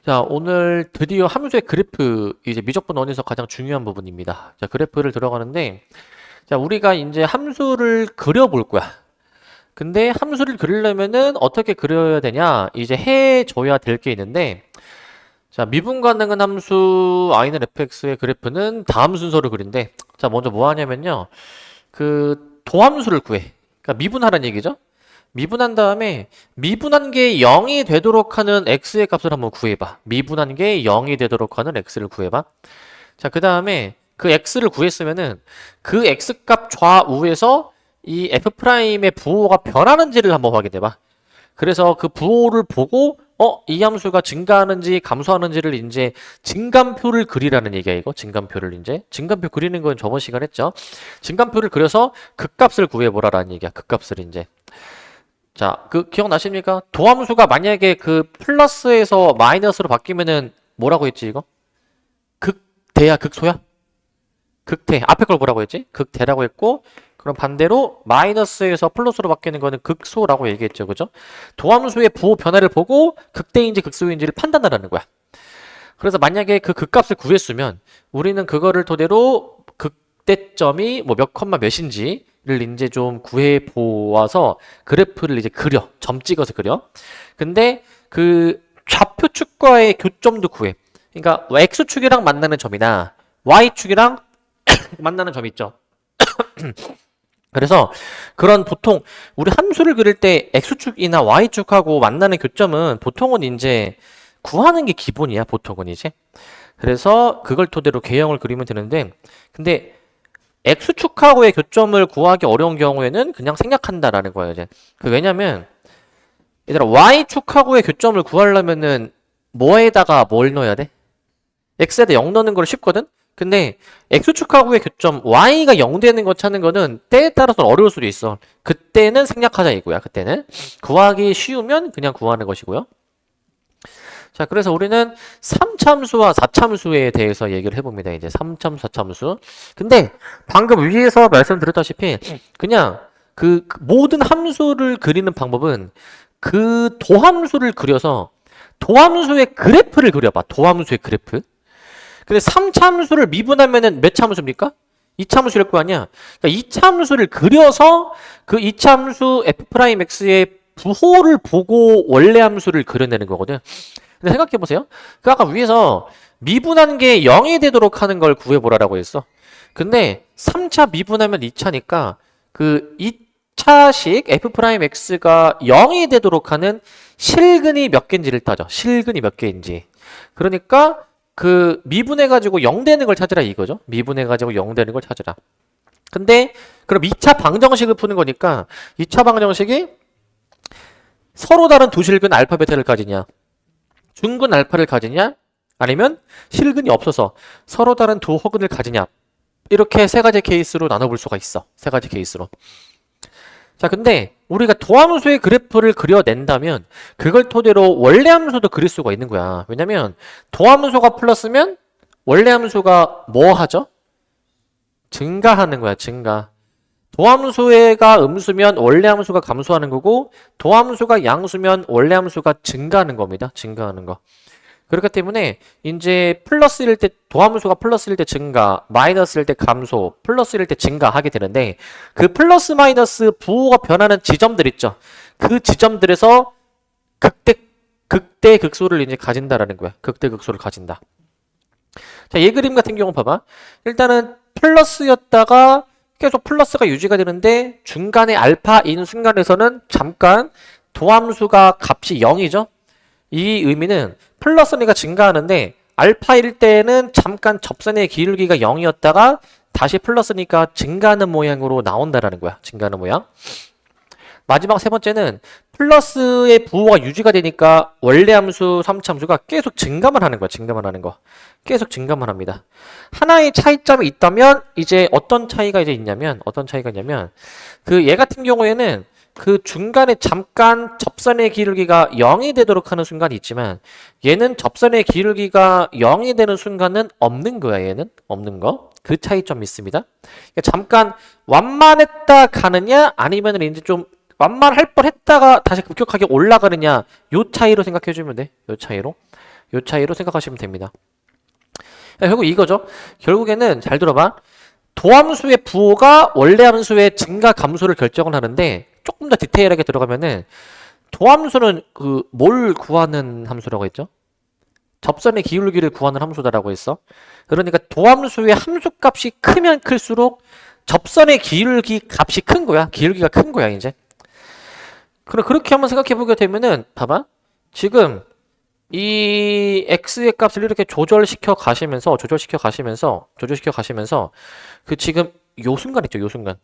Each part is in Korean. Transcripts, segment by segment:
자, 오늘 드디어 함수의 그래프, 이제 미적분 원에서 가장 중요한 부분입니다. 자, 그래프를 들어가는데, 자, 우리가 이제 함수를 그려볼 거야. 근데 함수를 그리려면은 어떻게 그려야 되냐? 이제 해줘야 될 게 있는데, 자, 미분 가능한 함수 i는 fx의 그래프는 다음 순서로 그린대. 자, 먼저 뭐 하냐면요. 그 도함수를 구해. 그러니까 미분하라는 얘기죠. 미분한 다음에 미분한 게 0이 되도록 하는 x의 값을 한번 구해봐. 미분한 게 0이 되도록 하는 x를 구해봐. 자, 그 다음에 그 x를 구했으면은 그 x값 좌우에서 이 f'의 부호가 변하는지를 한번 확인해봐. 그래서 그 부호를 보고 이 함수가 증가하는지 감소하는지를 이제 증감표를 그리라는 얘기야, 이거. 증감표를 이제. 증감표 그리는 건 저번 시간 했죠. 증감표를 그려서 극값을 구해보라라는 얘기야. 극값을 이제. 자, 그 기억나십니까? 도함수가 만약에 그 플러스에서 마이너스로 바뀌면은 뭐라고 했지, 이거? 극대야, 극소야? 극대. 앞에 걸 뭐라고 했지? 극대라고 했고, 그럼 반대로 마이너스에서 플러스로 바뀌는 거는 극소라고 얘기했죠. 그죠? 도함수의 부호 변화를 보고 극대인지 극소인지를 판단하라는 거야. 그래서 만약에 그 극값을 구했으면 우리는 그거를 토대로 극대점이 뭐 몇 컴마 몇인지를 이제 좀 구해 보아서 그래프를 이제 그려. 점 찍어서 그려. 근데 그 좌표축과의 교점도 구해. 그러니까 x축이랑 만나는 점이나 y축이랑 만나는 점이 있죠. 그래서 그런 보통 우리 함수를 그릴 때 x축이나 y축하고 만나는 교점은 보통은 이제 구하는 게 기본이야, 보통은 이제. 그래서 그걸 토대로 개형을 그리면 되는데, 근데 x축하고의 교점을 구하기 어려운 경우에는 그냥 생략한다라는 거예요, 이제. 왜냐면 얘들아, y축하고의 교점을 구하려면은 뭐에다가 뭘 넣어야 돼? x에다 0 넣는 걸 쉽거든? 근데 x축하고의 교점 y가 0 되는 거 찾는 거는 때에 따라서는 어려울 수도 있어. 그때는 생략하자 이거야. 그때는 구하기 쉬우면 그냥 구하는 것이고요. 자, 그래서 우리는 3참수와 4참수에 대해서 얘기를 해봅니다. 이제 3참수, 4참수. 근데 방금 위에서 말씀드렸다시피 그냥 그 모든 함수를 그리는 방법은 그 도함수를 그려서 도함수의 그래프를 그려봐. 도함수의 그래프. 근데 3참수를 미분하면은 몇 참수입니까? 2참수일 거 아니야. 그러니까 2참수를 그려서 그 2참수 f'x의 부호를 보고 원래 함수를 그려내는 거거든. 근데 생각해보세요. 그 아까 위에서 미분한 게 0이 되도록 하는 걸 구해보라라고 했어. 근데 3차 미분하면 2차니까 그 2차식 f'x가 0이 되도록 하는 실근이 몇 개인지를 따져. 실근이 몇 개인지. 그러니까 그 미분해가지고 0 되는 걸 찾으라 이거죠. 미분해가지고 0 되는 걸 찾으라. 근데 그럼 2차 방정식을 푸는 거니까 2차 방정식이 서로 다른 두 실근 알파 베타를 가지냐, 중근 알파를 가지냐, 아니면 실근이 없어서 서로 다른 두 허근을 가지냐, 이렇게 세 가지 케이스로 나눠볼 수가 있어. 세 가지 케이스로. 자, 근데 우리가 도함수의 그래프를 그려낸다면 그걸 토대로 원래 함수도 그릴 수가 있는 거야. 왜냐면 도함수가 플러스면 원래 함수가 뭐 하죠? 증가하는 거야, 증가. 도함수가 음수면 원래 함수가 감소하는 거고, 도함수가 양수면 원래 함수가 증가하는 겁니다. 증가하는 거. 그렇기 때문에 이제 플러스일 때 도함수가 플러스일 때 증가, 마이너스일 때 감소, 플러스일 때 증가하게 되는데 그 플러스 마이너스 부호가 변하는 지점들 있죠. 그 지점들에서 극대 극소를 이제 가진다라는 거야. 극대 극소를 가진다. 자, 얘 그림 같은 경우 봐봐. 일단은 플러스였다가 계속 플러스가 유지가 되는데 중간에 알파인 순간에서는 잠깐 도함수가 값이 0이죠. 이 의미는 플러스니까 증가하는데 알파일 때는 잠깐 접선의 기울기가 0이었다가 다시 플러스니까 증가하는 모양으로 나온다라는 거야. 증가하는 모양. 마지막 세 번째는 플러스의 부호가 유지가 되니까 원래 함수 3참수가 계속 증가만 하는 거야. 증가만 하는 거. 계속 증가만 합니다. 하나의 차이점이 있다면 이제 어떤 차이가 이제 있냐면 그 얘 같은 경우에는 그 중간에 잠깐 접선의 기울기가 0이 되도록 하는 순간이 있지만 얘는 접선의 기울기가 0이 되는 순간은 없는 거야. 얘는 없는 거. 그 차이점이 있습니다. 그러니까 잠깐 완만했다 가느냐 아니면 이제 좀 완만할 뻔 했다가 다시 급격하게 올라가느냐 요 차이로 생각해 주면 돼. 요 차이로. 요 차이로 생각하시면 됩니다. 결국 이거죠. 결국에는 잘 들어봐. 도함수의 부호가 원래 함수의 증가 감소를 결정을 하는데 조금 더 디테일하게 들어가면은 도함수는 그 뭘 구하는 함수라고 했죠? 접선의 기울기를 구하는 함수다라고 했어. 그러니까 도함수의 함수값이 크면 클수록 접선의 기울기 값이 큰 거야. 기울기가 큰 거야, 이제. 그럼 그렇게 한번 생각해 보게 되면은 봐봐. 지금 이 x의 값을 이렇게 조절시켜 가시면서 그 지금 요 순간 있죠, 요 순간.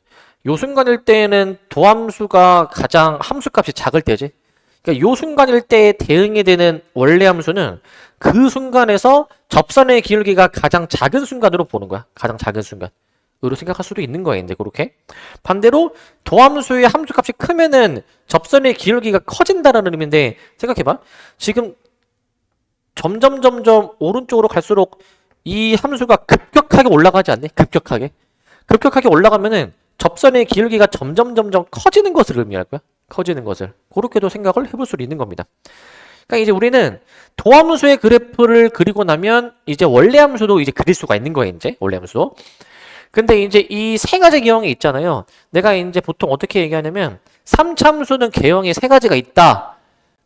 요 순간일 때에는 도함수가 가장 함수값이 작을 때지. 그러니까 요 순간일 때 대응이 되는 원래 함수는 그 순간에서 접선의 기울기가 가장 작은 순간으로 보는 거야. 가장 작은 순간으로 생각할 수도 있는 거야, 이제 그렇게. 반대로 도함수의 함수값이 크면은 접선의 기울기가 커진다는 의미인데 생각해봐. 지금 점점 오른쪽으로 갈수록 이 함수가 급격하게 올라가지 않네? 급격하게 올라가면은 접선의 기울기가 점점 커지는 것을 의미할 거야. 커지는 것을. 그렇게도 생각을 해볼 수 있는 겁니다. 그러니까 이제 우리는 도함수의 그래프를 그리고 나면 이제 원래 함수도 이제 그릴 수가 있는 거예요, 이제. 원래 함수도. 근데 이제 이 세 가지 개형이 있잖아요. 내가 이제 보통 어떻게 얘기하냐면 3참수는 개형이 세 가지가 있다.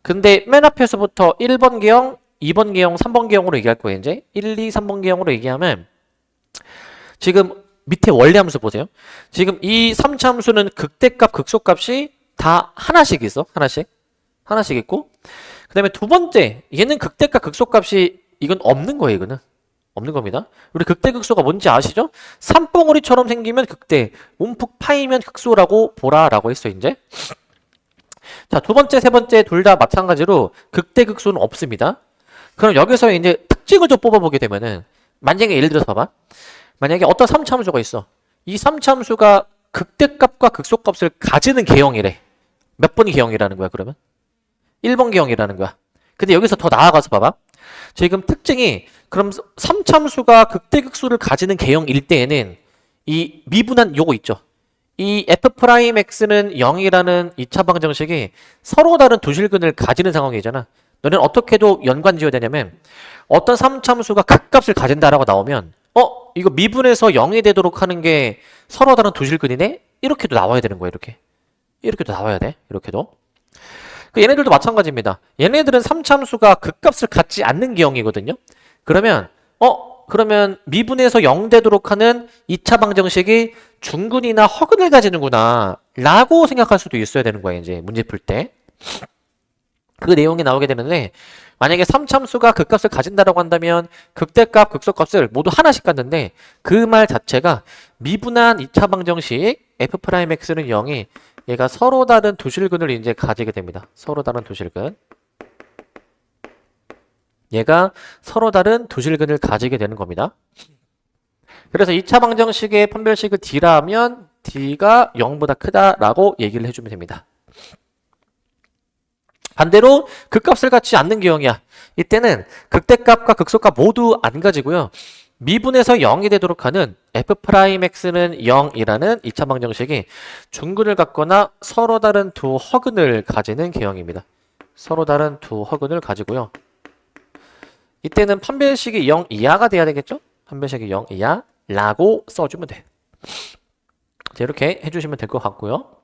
근데 맨 앞에서부터 1번 개형, 2번 개형, 3번 개형으로 얘기할 거예요, 이제. 1, 2, 3번 개형으로 얘기하면 지금 밑에 원래 함수 보세요. 지금 이 3참수는 극대값, 극소값이 다 하나씩 있어. 하나씩 있고. 그 다음에 두 번째, 얘는 극대값, 극소값이 이건 없는 거예요, 이거는. 없는 겁니다. 우리 극대, 극소가 뭔지 아시죠? 산봉우리처럼 생기면 극대, 움푹 파이면 극소라고 보라라고 했어, 이제. 자, 두 번째, 세 번째 둘 다 마찬가지로 극대, 극소는 없습니다. 그럼 여기서 이제 특징을 좀 뽑아보게 되면은, 만약에 예를 들어서 봐봐. 만약에 어떤 3참수가 있어. 이 3참수가 극대값과 극소값을 가지는 개형이래. 몇 번 개형이라는 거야, 그러면? 1번 개형이라는 거야. 근데 여기서 더 나아가서 봐봐. 지금 특징이, 그럼 3참수가 극대극소를 가지는 개형일 때에는 이 미분한 요거 있죠. 이 f'x는 0이라는 2차 방정식이 서로 다른 두 실근을 가지는 상황이잖아. 너는 어떻게도 연관 지어야 되냐면 어떤 3참수가 극값을 가진다라고 나오면 이거 미분해서 0이 되도록 하는 게 서로 다른 두 실근이네? 이렇게도 나와야 되는 거야, 이렇게. 이렇게도 나와야 돼, 이렇게도. 얘네들도 마찬가지입니다. 얘네들은 3참수가 극값을 갖지 않는 개형이거든요. 그러면 미분해서 0 되도록 하는 2차 방정식이 중근이나 허근을 가지는구나 라고 생각할 수도 있어야 되는 거예요, 이제 문제 풀 때. 그 내용이 나오게 되는데 만약에 3참수가 극값을 가진다라고 한다면 극대값, 극소값을 모두 하나씩 갖는데 그 말 자체가 미분한 2차 방정식 f'x는 0이 얘가 서로 다른 두 실근을 이제 가지게 됩니다. 서로 다른 두 실근. 얘가 서로 다른 두 실근을 가지게 되는 겁니다. 그래서 2차 방정식의 판별식을 D라 하면 D가 0보다 크다라고 얘기를 해주면 됩니다. 반대로 극값을 갖지 않는 개형이야. 이때는 극대값과 극소값 모두 안 가지고요. 미분해서 0이 되도록 하는 f'x는 0이라는 2차 방정식이 중근을 갖거나 서로 다른 두 허근을 가지는 개형입니다. 서로 다른 두 허근을 가지고요. 이때는 판별식이 0 이하가 돼야 되겠죠? 판별식이 0 이하라고 써주면 돼. 자, 이렇게 해주시면 될 것 같고요.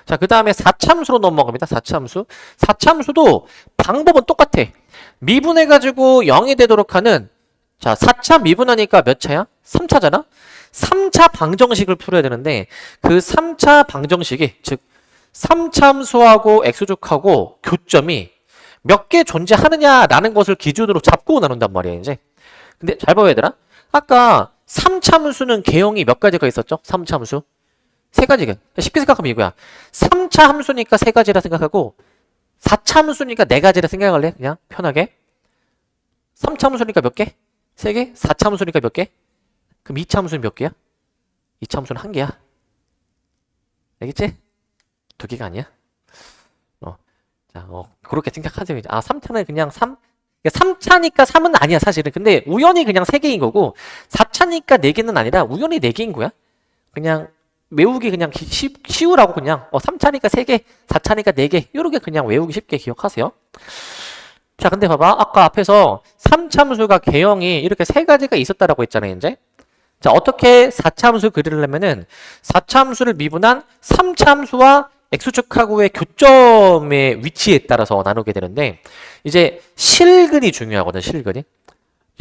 자, 그 다음에 4참수로 넘어갑니다. 4참수. 4참수도 방법은 똑같아. 미분해가지고 0이 되도록 하는, 자, 4차 미분하니까 몇 차야? 3차잖아? 3차 방정식을 풀어야 되는데, 그 3차 방정식이, 즉, 3참수하고 x축하고 교점이 몇 개 존재하느냐라는 것을 기준으로 잡고 나눈단 말이야, 이제. 근데 잘 봐야 되나? 아까 3참수는 개형이 몇 가지가 있었죠? 3참수. 세 가지가. 쉽게 생각하면 이거야. 3차 함수니까 세 가지라 생각하고 4차 함수니까 네 가지라 생각할래? 그냥 편하게. 3차 함수니까 몇 개? 세 개? 4차 함수니까 몇 개? 그럼 2차 함수는 몇 개야? 2차 함수는 한 개야. 알겠지? 두 개가 아니야. 자, 그렇게 생각하세요. 3차는 그냥 3차니까 3은 아니야, 사실은. 근데 우연히 그냥 3개인 거고 4차니까 4개는 아니라 우연히 4개인 거야. 그냥 외우기 그냥 쉬우라고 그냥 3차니까 3개, 4차니까 4개 이렇게 그냥 외우기 쉽게 기억하세요. 자, 근데 봐봐. 아까 앞에서 3참수가 개형이 이렇게 세 가지가 있었다라고 했잖아요, 이제. 자, 어떻게 4참수 그리려면은 4참수를 미분한 3참수와 x축하고의 교점의 위치에 따라서 나누게 되는데, 이제 실근이 중요하거든, 실근이.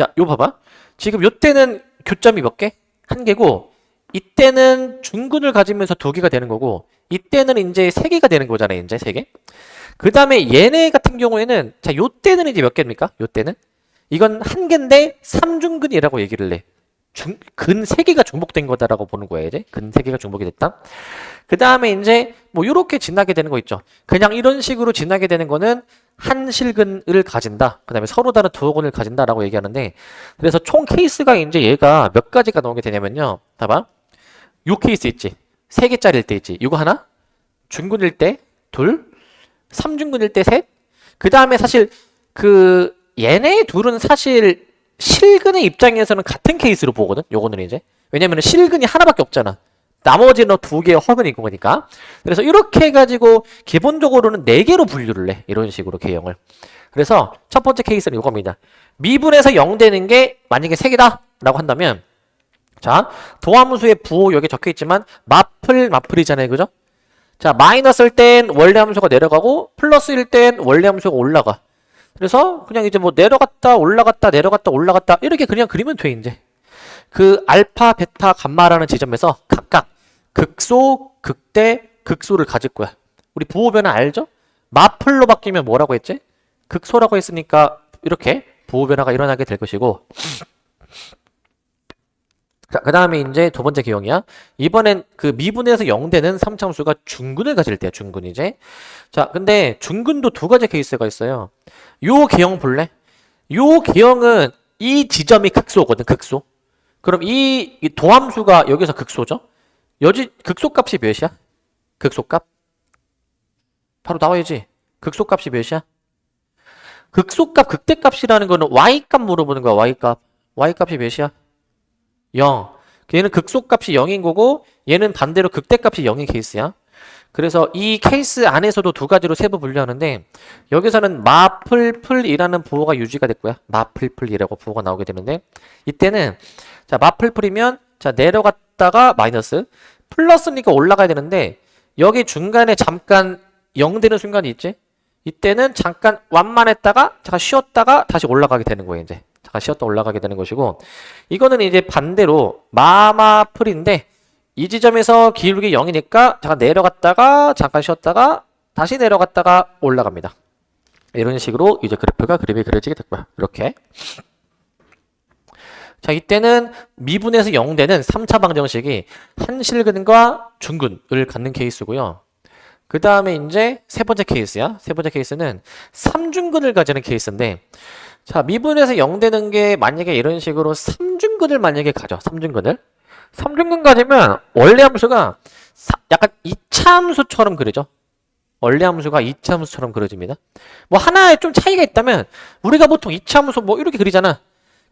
야, 요 봐봐. 지금 요때는 교점이 몇 개? 한 개고, 이때는 중근을 가지면서 두 개가 되는 거고, 이때는 이제 세 개가 되는 거잖아요, 이제 세 개. 그 다음에 얘네 같은 경우에는, 자, 요때는 이제 몇 개입니까? 요때는? 이건 한 개인데 3중근이라고 얘기를 해. 근 3개가 중복된 거다라고 보는 거예요, 이제. 근 3개가 중복이 됐다. 그 다음에 이제 뭐 요렇게 지나게 되는 거 있죠. 그냥 이런 식으로 지나게 되는 거는 한 실근을 가진다. 그 다음에 서로 다른 두어근을 가진다라고 얘기하는데, 그래서 총 케이스가 이제 얘가 몇 가지가 나오게 되냐면요. 봐봐. 요 케이스 있지. 3개짜리일 때 있지. 이거 하나, 중근일 때 둘, 3중근일 때 셋. 그 다음에 사실 그 얘네 둘은 사실 실근의 입장에서는 같은 케이스로 보거든. 요거는 이제 왜냐면 실근이 하나밖에 없잖아. 나머지는 두 개의 허근인 거니까. 그래서 이렇게 해가지고 기본적으로는 4개로 분류를 해. 이런 식으로 개형을. 그래서 첫 번째 케이스는 이겁니다. 미분에서 0 되는 게 만약에 3개다 라고 한다면, 자, 도함수의 부호 여기 적혀 있지만 마플이잖아요, 그죠? 자, 마이너스일 땐 원래 함수가 내려가고 플러스일 땐 원래 함수가 올라가. 그래서 그냥 이제 뭐 내려갔다 올라갔다 내려갔다 올라갔다 이렇게 그냥 그리면 돼. 이제 그 알파, 베타, 감마라는 지점에서 각각 극소, 극대, 극소를 가질 거야. 우리 부호 변화 알죠? 마플로 바뀌면 뭐라고 했지? 극소라고 했으니까 이렇게 부호 변화가 일어나게 될 것이고, 자, 그 다음에 이제 두 번째 개형이야. 이번엔 그 미분에서 0 되는 3참수가 중근을 가질 때야, 중근 이제. 자, 근데 중근도 두 가지 케이스가 있어요. 요 개형 볼래? 요 개형은 이 지점이 극소거든, 극소. 그럼 이 도함수가 여기서 극소죠? 여기 극소값이 몇이야? 극소값? 바로 나와야지. 극소값이 몇이야? 극소값, 극대값이라는 거는 y값 물어보는 거야, y값. y값이 몇이야? 0. 얘는 극소값이 0인 거고 얘는 반대로 극대값이 0인 케이스야. 그래서 이 케이스 안에서도 두 가지로 세부 분류하는데, 여기서는 마플플이라는 부호가 유지가 됐고요. 마플플이라고 부호가 나오게 되는데, 이때는 자, 마플플이면 자, 내려갔다가 마이너스, 플러스니까 올라가야 되는데 여기 중간에 잠깐 0 되는 순간이 있지? 이때는 잠깐 완만했다가 잠깐 쉬었다가 다시 올라가게 되는 거예요, 이제. 잠깐 쉬었다 올라가게 되는 것이고, 이거는 이제 반대로 마마플인데 이 지점에서 기울기 0이니까 잠깐 내려갔다가 잠깐 쉬었다가 다시 내려갔다가 올라갑니다. 이런 식으로 이제 그림이 그려지게 됐고요. 이렇게. 자, 이때는 미분에서 0 되는 3차 방정식이 한실근과 중근을 갖는 케이스고요. 그 다음에 이제 세 번째 케이스야. 세 번째 케이스는 3중근을 가지는 케이스인데, 자, 미분에서 0 되는 게 만약에 이런 식으로 3중근을 만약에 가져. 3중근 가지면 원래 함수가 약간 2차 함수처럼 그려져. 원래 함수가 2차 함수처럼 그려집니다. 뭐 하나에 좀 차이가 있다면 우리가 보통 2차 함수 뭐 이렇게 그리잖아.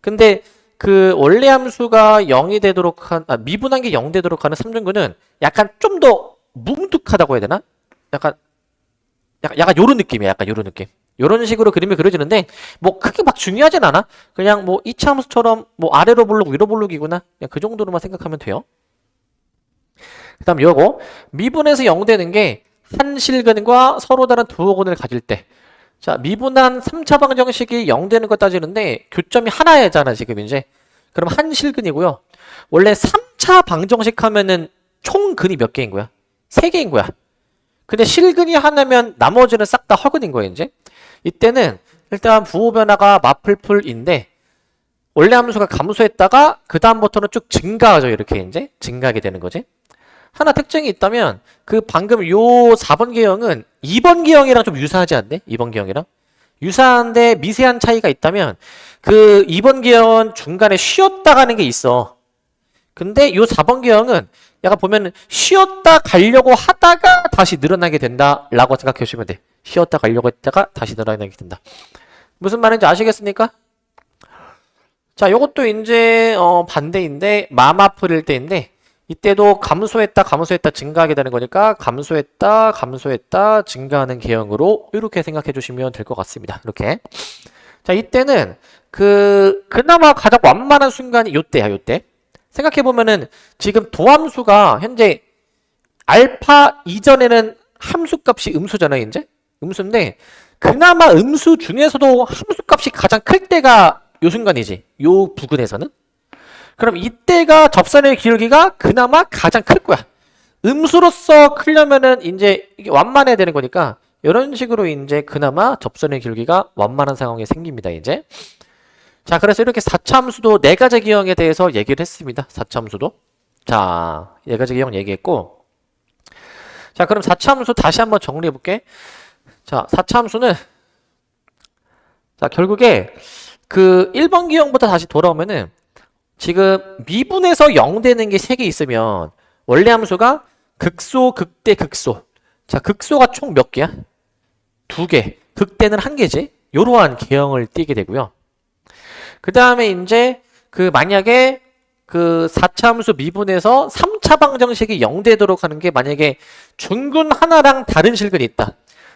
근데 그 원래 함수가 0이 되도록 미분한 게 0 되도록 하는 3중근은 약간 좀 더 뭉툭하다고 해야 되나? 약간 요런 느낌이야. 약간 요런 느낌. 요런 식으로 그림이 그려지는데 뭐 크게 막 중요하진 않아. 그냥 뭐 2차 함수처럼 뭐 아래로 볼록 위로 볼록이구나. 그냥 그 정도로만 생각하면 돼요. 그 다음 요거 미분에서 0 되는 게 한실근과 서로 다른 두어근을 가질 때, 자, 미분한 3차 방정식이 0 되는 거 따지는데 교점이 하나잖아 지금 이제. 그럼 한실근이고요. 원래 3차 방정식 하면은 총 근이 몇 개인 거야? 3개인 거야. 근데 실근이 하나면 나머지는 싹 다 허근인 거예요, 이제. 이때는 일단 부호 변화가 마플플인데 원래 함수가 감소했다가 그 다음부터는 쭉 증가하죠. 이렇게 이제 증가하게 되는 거지. 하나 특징이 있다면 그 방금 요 4번 개형은 2번 개형이랑 좀 유사하지 않네? 2번 개형이랑 유사한데 미세한 차이가 있다면 그 2번 개형은 중간에 쉬었다 가는 게 있어. 근데 요 4번 개형은 약간 보면 쉬었다 가려고 하다가 다시 늘어나게 된다라고 생각해 주시면 돼. 쉬었다 가려고 했다가 다시 늘어나게 된다. 무슨 말인지 아시겠습니까? 자, 요것도 이제 반대인데 마마플일 때인데 이때도 감소했다 증가하게 되는 거니까 감소했다 증가하는 개형으로 이렇게 생각해 주시면 될 것 같습니다. 이렇게. 자, 이때는 그나마 가장 완만한 순간이 요때야, 요때. 생각해 보면은 지금 도함수가 현재 알파 이전에는 함수 값이 음수잖아요, 이제. 음수인데 그나마 음수 중에서도 함수 값이 가장 클 때가 요 순간이지. 요 부근에서는. 그럼 이때가 접선의 기울기가 그나마 가장 클 거야. 음수로서 크려면은 이제 이게 완만해야 되는 거니까 이런 식으로 이제 그나마 접선의 기울기가 완만한 상황이 생깁니다, 이제. 자, 그래서 이렇게 4차 함수도 4가지 기형에 대해서 얘기를 했습니다. 4차 함수도. 자, 4가지 기형 얘기했고. 자, 그럼 4차 함수 다시 한번 정리해 볼게. 자, 4차 함수는 자, 결국에 1번 기형부터 다시 돌아오면은 지금 미분에서 0 되는 게 3개 있으면 원래 함수가 극소, 극대, 극소. 자, 극소가 총 몇 개야? 2개. 극대는 1개지. 요러한 개형을 띠게 되고요. 그 다음에 이제 만약에 4차 함수 미분에서 3차 방정식이 0 되도록 하는 게 만약에 중근 하나랑 다른 실근이 있다.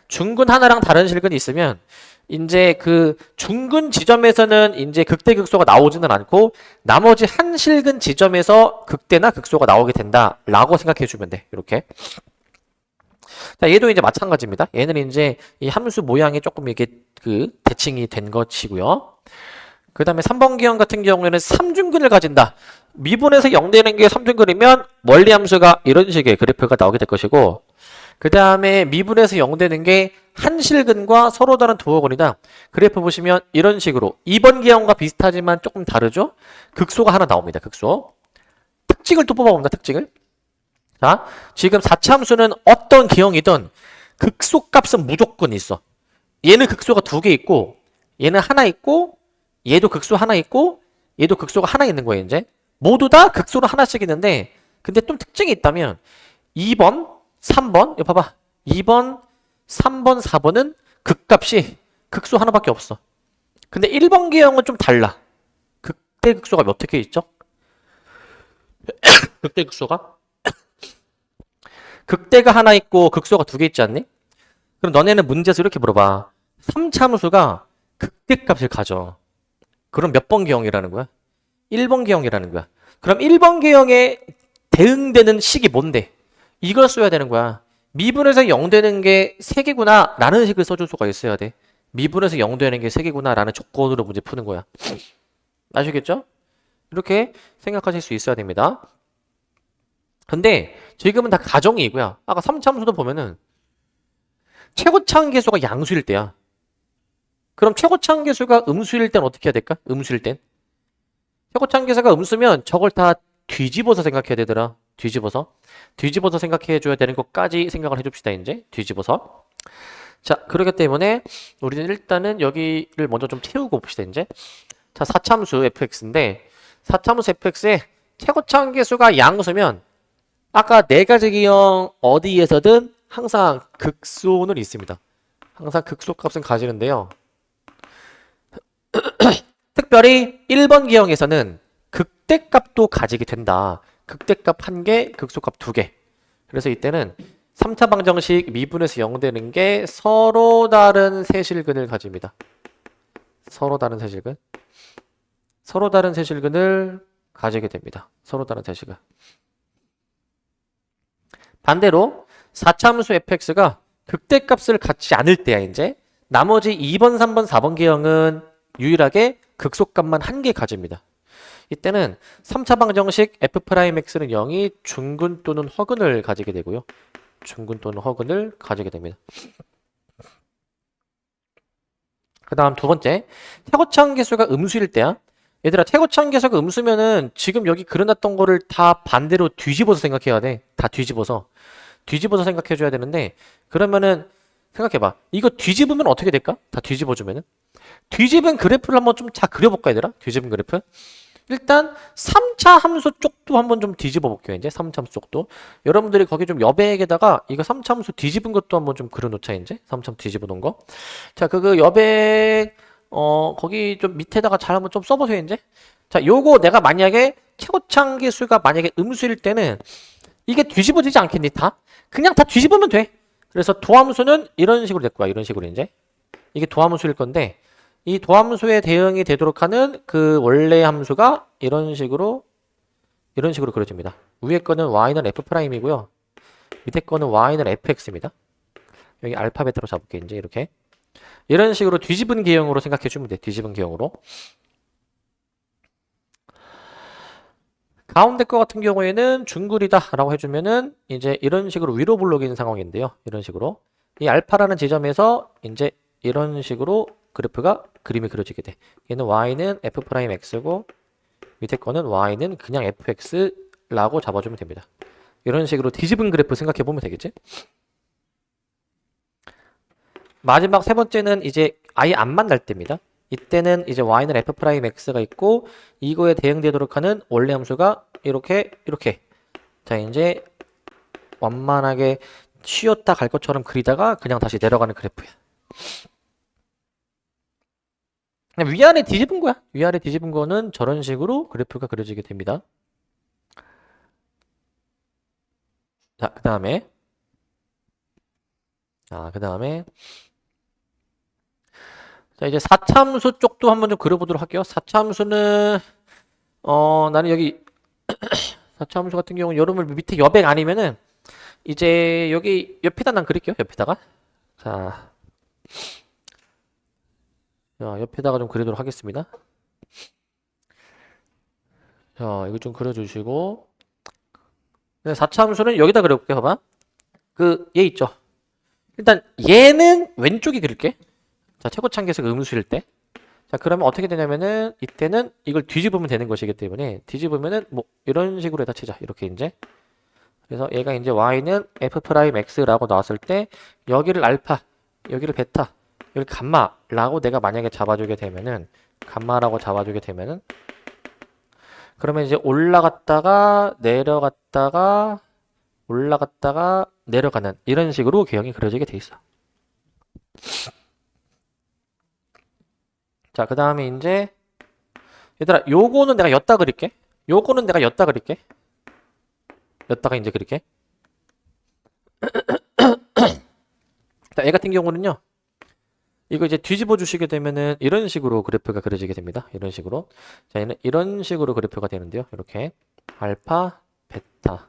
중근 하나랑 다른 실근이 있으면 이제 중근 지점에서는 이제 극대 극소가 나오지는 않고 나머지 한 실근 지점에서 극대나 극소가 나오게 된다라고 생각해 주면 돼. 이렇게. 자, 얘도 이제 마찬가지입니다. 얘는 이제 이 함수 모양이 조금 이게 대칭이 된 것이고요. 그 다음에 3번 기형 같은 경우에는 3중근을 가진다. 미분에서 0 되는 게 3중근이면 원리 함수가 이런 식의 그래프가 나오게 될 것이고, 그 다음에 미분에서 0 되는 게 한 실근과 서로 다른 두어근이다. 그래프 보시면 이런 식으로 2번 기형과 비슷하지만 조금 다르죠? 극소가 하나 나옵니다. 극소. 특징을 또 뽑아봅니다. 특징을. 자, 지금 4차 함수는 어떤 기형이든 극소 값은 무조건 있어. 얘는 극소가 2개 있고, 얘는 하나 있고, 얘도 극소 하나 있고, 얘도 극소가 하나 있는 거예요, 이제. 모두 다 극소로 하나씩 있는데, 근데 좀 특징이 있다면, 2번, 3번, 이거 봐봐. 2번, 3번, 4번은 극값이 극소 하나밖에 없어. 근데 1번 기형은 좀 달라. 극대 극소가 몇 개 있죠? 극대 극소가? 극대가 하나 있고 극소가 2개 있지 않니? 그럼 너네는 문제에서 이렇게 물어봐. 3차 함수가 극대값을 가져. 그럼 몇 번 기형이라는 거야? 1번 기형이라는 거야. 그럼 1번 기형에 대응되는 식이 뭔데? 이걸 써야 되는 거야. 미분에서 0 되는 게 3개구나 라는 식을 써줄 수가 있어야 돼. 미분에서 0 되는 게 3개구나 라는 조건으로 문제 푸는 거야. 아시겠죠? 이렇게 생각하실 수 있어야 됩니다. 근데 지금은 다 가정이고요. 아까 3차 함수도 보면은 최고차항 계수가 양수일 때야. 그럼 최고차항 계수가 음수일 땐 어떻게 해야 될까? 음수일 땐. 최고차항 계수가 음수면 저걸 다 뒤집어서 생각해야 되더라. 뒤집어서 생각해 줘야 되는 것까지 생각을 해줍시다. 이제 뒤집어서. 자, 그렇기 때문에 우리는 일단은 여기를 먼저 좀 채우고 봅시다. 이제. 자, 4차 함수 fx인데 4차 함수 fx의 최고차항 계수가 양수면 아까 4가지 기형 어디에서든 항상 극소는 있습니다. 항상 극소 값은 가지는데요. 특별히 1번 기형에서는 극대값도 가지게 된다. 극대값 1개, 극소값 2개. 그래서 이때는 3차 방정식 미분에서 0 되는 게 서로 다른 세실근을 가집니다. 서로 다른 세실근. 서로 다른 세실근을 가지게 됩니다. 서로 다른 세실근. 반대로 4차 함수 fx가 극대값을 갖지 않을 때야, 이제. 나머지 2번, 3번, 4번 기형은 유일하게 극소값만 1개 가집니다. 이때는 3차 방정식 f'x는 0이 중근 또는 허근을 가지게 되고요. 중근 또는 허근을 가지게 됩니다. 그 다음 두 번째, 최고차항 계수가 음수일 때야. 얘들아, 최고차항 계수가 음수면은 지금 여기 그려놨던 거를 다 반대로 뒤집어서 생각해야 돼. 다 뒤집어서 생각해줘야 되는데, 그러면은 생각해봐. 이거 뒤집으면 어떻게 될까? 다 뒤집어주면은. 뒤집은 그래프를 한번 좀 잘 그려볼까, 얘들아? 뒤집은 그래프. 일단 3차 함수 쪽도 한번 좀 뒤집어 볼게요. 이제 3차 함수 쪽도. 여러분들이 거기 좀 여백에다가 이거 3차 함수 뒤집은 것도 한번 좀 그려놓자. 이제 3차 함수 뒤집어 놓은 거. 자, 여백 거기 좀 밑에다가 잘 한번 좀 써보세요. 이제. 자, 요거 내가 만약에 최고창 계수가 만약에 음수일 때는 이게 뒤집어지지 않겠니? 다? 그냥 다 뒤집으면 돼. 그래서 도함수는 이런 식으로 될 거야. 이런 식으로 이제. 이게 도함수일 건데 이 도함수에 대응이 되도록 하는 그 원래 함수가 이런 식으로 그려집니다. 위에 거는 y는 f'이고요. 밑에 거는 y는 fx입니다. 여기 알파 베타로 잡을게 이제 이렇게. 이런 식으로 뒤집은 개형으로 생각해 주면 돼. 뒤집은 개형으로. 가운데 거 같은 경우에는 중글이다 라고 해주면은 이제 이런 식으로 위로 블록인 상황인데요. 이런 식으로. 이 알파라는 지점에서 이제 이런 식으로 그림이 그려지게 돼. 얘는 y는 f'x고 밑에 거는 y는 그냥 fx라고 잡아주면 됩니다. 이런 식으로 뒤집은 그래프 생각해 보면 되겠지? 마지막 세 번째는 이제 아예 안 만날 때입니다. 이때는 이제 y는 f'x가 있고 이거에 대응되도록 하는 원래 함수가 이렇게 자 이제 완만하게 쉬었다 갈 것처럼 그리다가 그냥 다시 내려가는 그래프야. 그냥 위아래 뒤집은 거야. 위아래 뒤집은 거는 저런 식으로 그래프가 그려지게 됩니다. 자, 그 다음에 자 이제 4차함수 쪽도 한번 좀 그려보도록 할게요. 4차함수는 나는 여기 4차함수 같은 경우는 여러분 밑에 여백 아니면은 이제 여기 옆에다 난 그릴게요. 옆에다가 자, 옆에다가 좀 그리도록 하겠습니다. 자 이거 좀 그려주시고 4차함수는 여기다 그려볼게요. 봐봐. 그 얘 있죠. 일단 얘는 왼쪽에 그릴게. 자 최고창계수가 음수일 때. 자 그러면 어떻게 되냐면은 이때는 이걸 뒤집으면 되는 것이기 때문에 뒤집으면은 뭐 이런 식으로 해다 치자. 이렇게 이제. 그래서 얘가 이제 y는 f'x라고 나왔을 때 여기를 알파, 여기를 베타, 여기를 감마라고 내가 만약에 잡아주게 되면은 감마라고 잡아주게 되면은 그러면 이제 올라갔다가 내려갔다가 올라갔다가 내려가는 이런 식으로 개형이 그려지게 돼 있어. 자, 그 다음에 이제 얘들아 요거는 내가 엿다 그릴게. 요거는 내가 엿다 그릴게. 엿다가 이제 그릴게. 자, 얘 같은 경우는요. 이거 이제 뒤집어 주시게 되면은 이런 식으로 그래프가 그려지게 됩니다. 이런 식으로. 자, 얘는 이런 식으로 그래프가 되는데요. 이렇게 알파, 베타.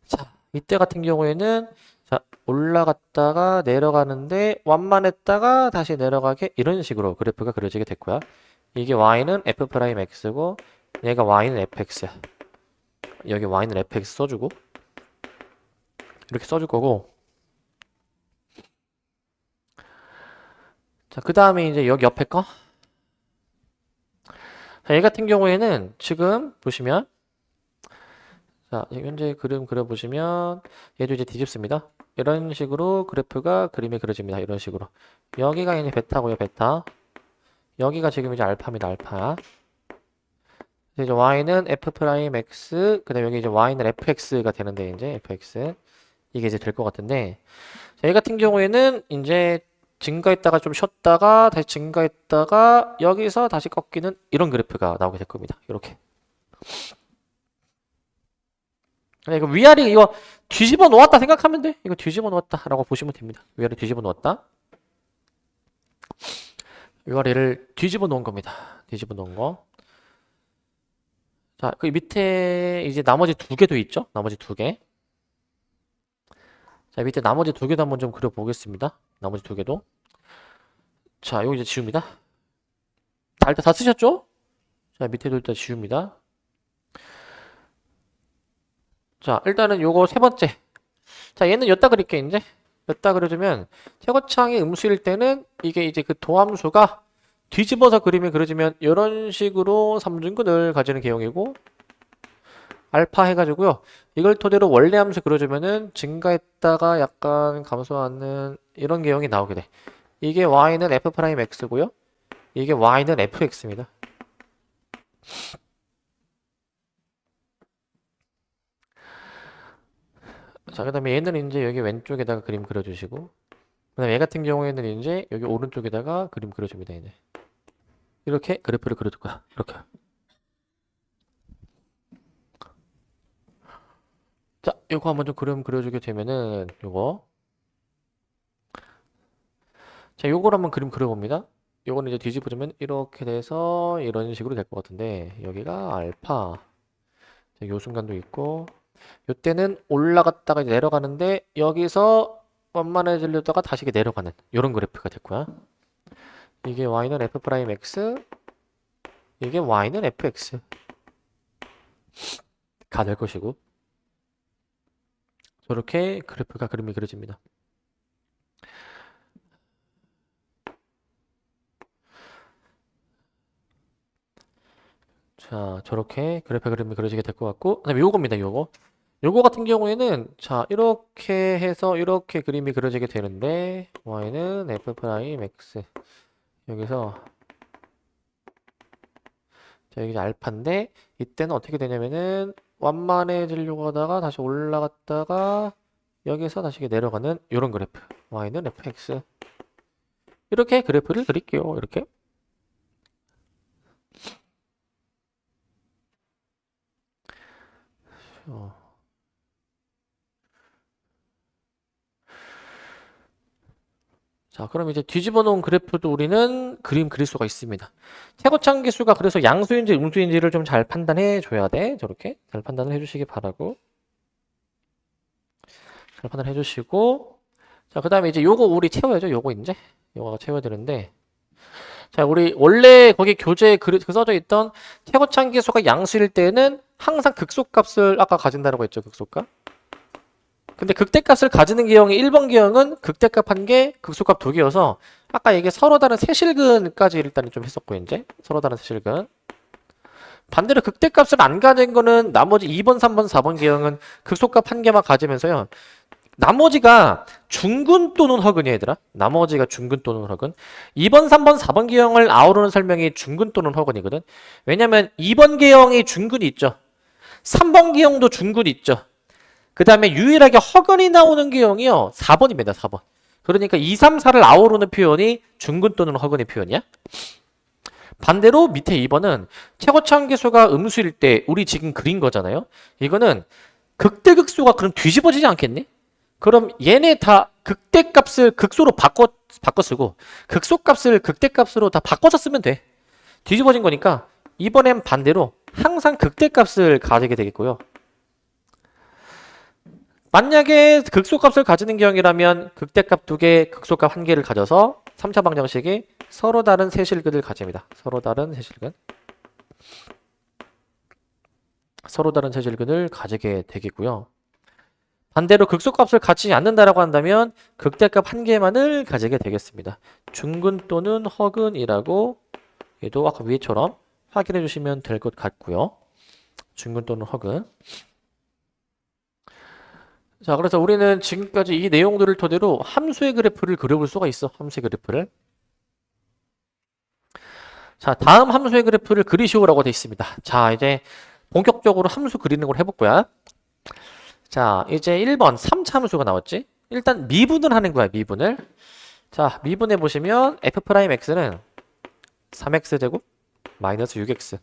자, 이때 같은 경우에는 자, 올라갔다가 내려가는데 완만했다가 다시 내려가게 이런 식으로 그래프가 그려지게 됐고요. 이게 y는 f'x고 얘가 y는 fx야. 여기 y는 fx 써주고 이렇게 써줄 거고 자, 그 다음에 이제 여기 옆에 거. 자, 얘 같은 경우에는 지금 보시면 자, 현재 그림 그려보시면 얘도 이제 뒤집습니다. 이런 식으로 그림이 그려집니다. 이런 식으로. 여기가 이제 베타고요, 베타. 여기가 지금 이제 알파입니다, 알파. 이제 y는 f'x, 그 다음에 여기 이제 y는 fx가 되는데, 이제 fx. 이게 이제 될 것 같은데. 자, 얘 같은 경우에는 이제 증가했다가 좀 쉬었다가 다시 증가했다가 여기서 다시 꺾이는 이런 그래프가 나오게 될 겁니다. 이렇게. 이거 위아래 이거 뒤집어 놓았다 생각하면 돼. 이거 뒤집어 놓았다 라고 보시면 됩니다. 위아래 뒤집어 놓았다. 위아래를 뒤집어 놓은 겁니다. 뒤집어 놓은 거. 자, 그 밑에 이제 나머지 두 개도 있죠? 나머지 두 개. 자, 밑에 나머지 두 개도 한번 좀 그려보겠습니다. 나머지 두 개도. 자, 이거 이제 지웁니다. 다 일단 다 쓰셨죠? 자, 밑에도 일단 지웁니다. 자, 일단은 요거 세 번째. 자, 얘는 엿다 그릴게, 이제. 엿다 그려주면, 최고창이 음수일 때는 이게 이제 그 도함수가 뒤집어서 그림이 그려지면 이런 식으로 삼중근을 가지는 개형이고, 알파 해가지고요. 이걸 토대로 원래 함수 그려주면은 증가했다가 약간 감소하는 이런 개형이 나오게 돼. 이게 y는 f'x고요. 이게 y는 fx입니다. 자, 그 다음에 얘는 이제 여기 왼쪽에다가 그림 그려주시고, 그 다음에 얘 같은 경우에는 이제 여기 오른쪽에다가 그림 그려줍니다. 이제. 이렇게 그래프를 그려둘 거야. 이렇게. 자, 요거 한번 좀 그려주게 되면은 요거. 자, 요걸 한번 그림 그려봅니다. 요거는 이제 뒤집어주면 이렇게 돼서 이런 식으로 될 것 같은데 여기가 알파. 자, 요 순간도 있고 요때는 올라갔다가 이제 내려가는데 여기서 완만해지려다가 다시 이렇게 내려가는 요런 그래프가 될 거야. 이게 y는 f 프라임 x, 이게 y는 fx 가 될 것이고 저렇게 그래프가 그림이 그려집니다. 자, 저렇게 그래프 그림이 그려지게 될 것 같고 그다음에 요겁니다. 요거 같은 경우에는 자, 이렇게 해서 이렇게 그림이 그려지게 되는데 y는 f 프라임 x 여기서 자, 여기 알파인데 이때는 어떻게 되냐면은 완만해지려고 하다가 다시 올라갔다가 여기서 다시 내려가는 이런 그래프 y는 fx 이렇게 그래프를 그릴게요. 이렇게 자, 그럼 이제 뒤집어 놓은 그래프도 우리는 그림 그릴 수가 있습니다. 최고참 기수가 그래서 양수인지 음수인지를 좀 잘 판단해 줘야 돼. 저렇게 잘 판단을 해 주시기 바라고. 잘 판단해 주시고 자, 그 다음에 이제 요거 우리 채워야죠. 요거 이제 요거 채워야 되는데 자, 우리 원래 거기 교재에 그 써져 있던 최고참 기수가 양수일 때는 항상 극소값을 아까 가진다라고 했죠. 극소값. 근데 극대값을 가지는 기형이 1번 기형은 극대값 1개, 극소값 2개여서 아까 이게 서로 다른 세실근까지 일단은 좀 했었고 이제 서로 다른 세실근 반대로 극대값을 안 가진 거는 나머지 2번, 3번, 4번 기형은 극소값 1개만 가지면서요. 나머지가 중근 또는 허근이야 얘들아. 나머지가 중근 또는 허근. 2번, 3번, 4번 기형을 아우르는 설명이 중근 또는 허근이거든. 왜냐면 2번 기형이 중근이 있죠. 3번 기형도 중근이 있죠. 그 다음에 유일하게 허근이 나오는 기형이요. 4번입니다. 4번. 그러니까 2, 3, 4를 아우르는 표현이 중근 또는 허근의 표현이야. 반대로 밑에 2번은 최고참 계수가 음수일 때 우리 지금 그린 거잖아요. 이거는 극대극소가 그럼 뒤집어지지 않겠니? 그럼 얘네 다 극대값을 극소로 바꿔 쓰고 극소값을 극대값으로 다 바꿔서 쓰면 돼. 뒤집어진 거니까 이번엔 반대로 항상 극대값을 가지게 되겠고요. 만약에 극소값을 가지는 경우라면 극대값 2개, 극소값 1개를 가져서 3차 방정식이 서로 다른 세실근을 가집니다. 서로 다른 세실근. 서로 다른 세실근을 가지게 되겠고요. 반대로 극소값을 가지지 않는다라고 한다면 극대값 1개만을 가지게 되겠습니다. 중근 또는 허근이라고 얘도 아까 위에처럼 확인해 주시면 될 것 같고요. 중근 또는 허근. 자, 그래서 우리는 지금까지 이 내용들을 토대로 함수의 그래프를 그려볼 수가 있어. 함수의 그래프를. 자, 다음 함수의 그래프를 그리시오라고 되어 있습니다. 자, 이제 본격적으로 함수 그리는 걸 해볼 거야. 자, 이제 1번 3차 함수가 나왔지? 일단 미분을 하는 거야, 미분을. 자, 미분해 보시면 f'x는 3x제곱 마이너스 6x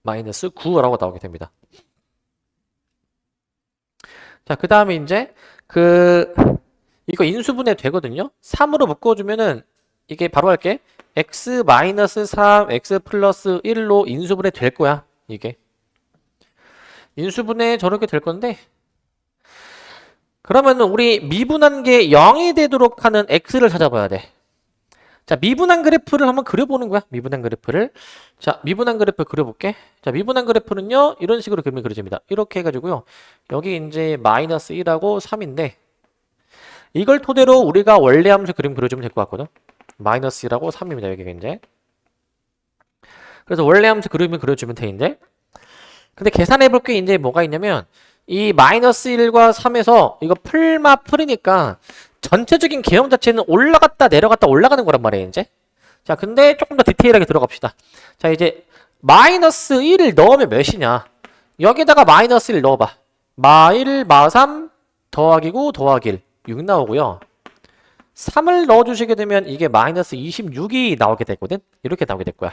마이너스 9라고 나오게 됩니다. 자, 그 다음에 이제 이거 인수분해 되거든요. 3으로 묶어주면은 이게 바로 할게. x 마이너스 3, x 플러스 1로 인수분해 될 거야. 이게 인수분해 저렇게 될 건데 그러면은 우리 미분한 게 0이 되도록 하는 x를 찾아봐야 돼. 자, 미분한 그래프를 한번 그려보는 거야. 미분한 그래프를. 자, 미분한 그래프 그려볼게. 자, 미분한 그래프는요, 이런 식으로 그림이 그려집니다. 이렇게 해가지고요, 여기 이제 마이너스 1하고 3인데, 이걸 토대로 우리가 원래 함수 그림 그려주면 될 것 같거든. 마이너스 1하고 3입니다. 여기가 이제. 그래서 원래 함수 그림을 그려주면 돼, 이제. 근데 계산해볼 게 이제 뭐가 있냐면, 이 마이너스 1과 3에서 이거 풀이니까 전체적인 개형 자체는 올라갔다 내려갔다 올라가는 거란 말이에요, 이제. 자, 근데 조금 더 디테일하게 들어갑시다. 자, 이제 마이너스 1을 넣으면 몇이냐? 여기다가 마이너스 1 넣어봐. 마 1, 마 3 더하기고 더하기 1. 6 나오고요. 3을 넣어주시게 되면 이게 마이너스 26이 나오게 되거든. 이렇게 나오게 될 거야.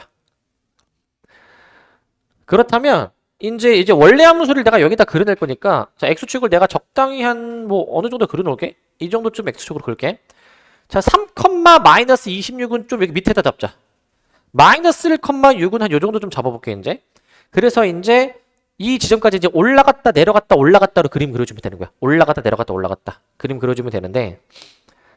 그렇다면 이제 원래 함수를 내가 여기다 그려낼 거니까 자 x축을 내가 적당히 한 뭐 어느 정도 그려놓을게. 이 정도쯤 x축으로 그릴게. 자 3, 마이너스 26은 좀 여기 밑에다 잡자. 마이너스 1, 6은 한 요 정도 좀 잡아볼게 이제. 그래서 이제 이 지점까지 이제 올라갔다 내려갔다 올라갔다로 그림 그려주면 되는 거야. 올라갔다 내려갔다 올라갔다 그림 그려주면 되는데,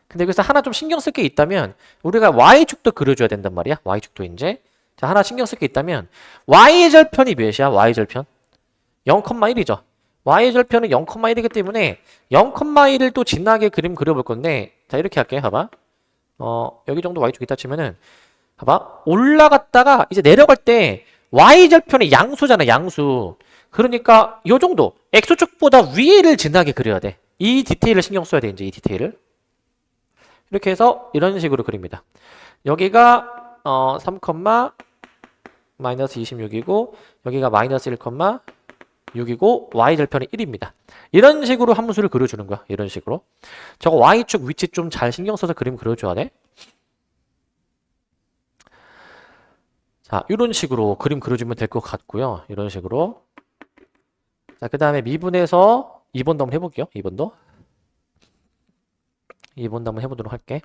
근데 여기서 하나 좀 신경 쓸 게 있다면 우리가 y축도 그려줘야 된단 말이야. y축도 이제 자 하나 신경 쓸 게 있다면 y절편이 몇이야? y절편 0,1이죠. y절편은 0,1이기 때문에 0,1을 또 진하게 그림 그려볼 건데, 자 이렇게 할게. 봐봐. 여기 정도 y축 있다 치면은 봐봐. 올라갔다가 이제 내려갈 때 y절편이 양수잖아. 양수. 그러니까 요 정도 x축보다 위를 진하게 그려야 돼. 이 디테일을 신경 써야 돼. 이제 이 디테일을 이렇게 해서 이런 식으로 그립니다. 여기가 3, 마이너스 26이고 여기가 마이너스 1, 6이고 y절편이 1입니다. 이런 식으로 함수를 그려주는 거야. 이런 식으로. 저거 y축 위치 좀 잘 신경 써서 그림 그려줘야 돼. 자, 이런 식으로 그림 그려주면 될 것 같고요. 이런 식으로. 자, 그 다음에 미분해서 2번도 한번 해볼게요. 2번도 한번 해보도록 할게.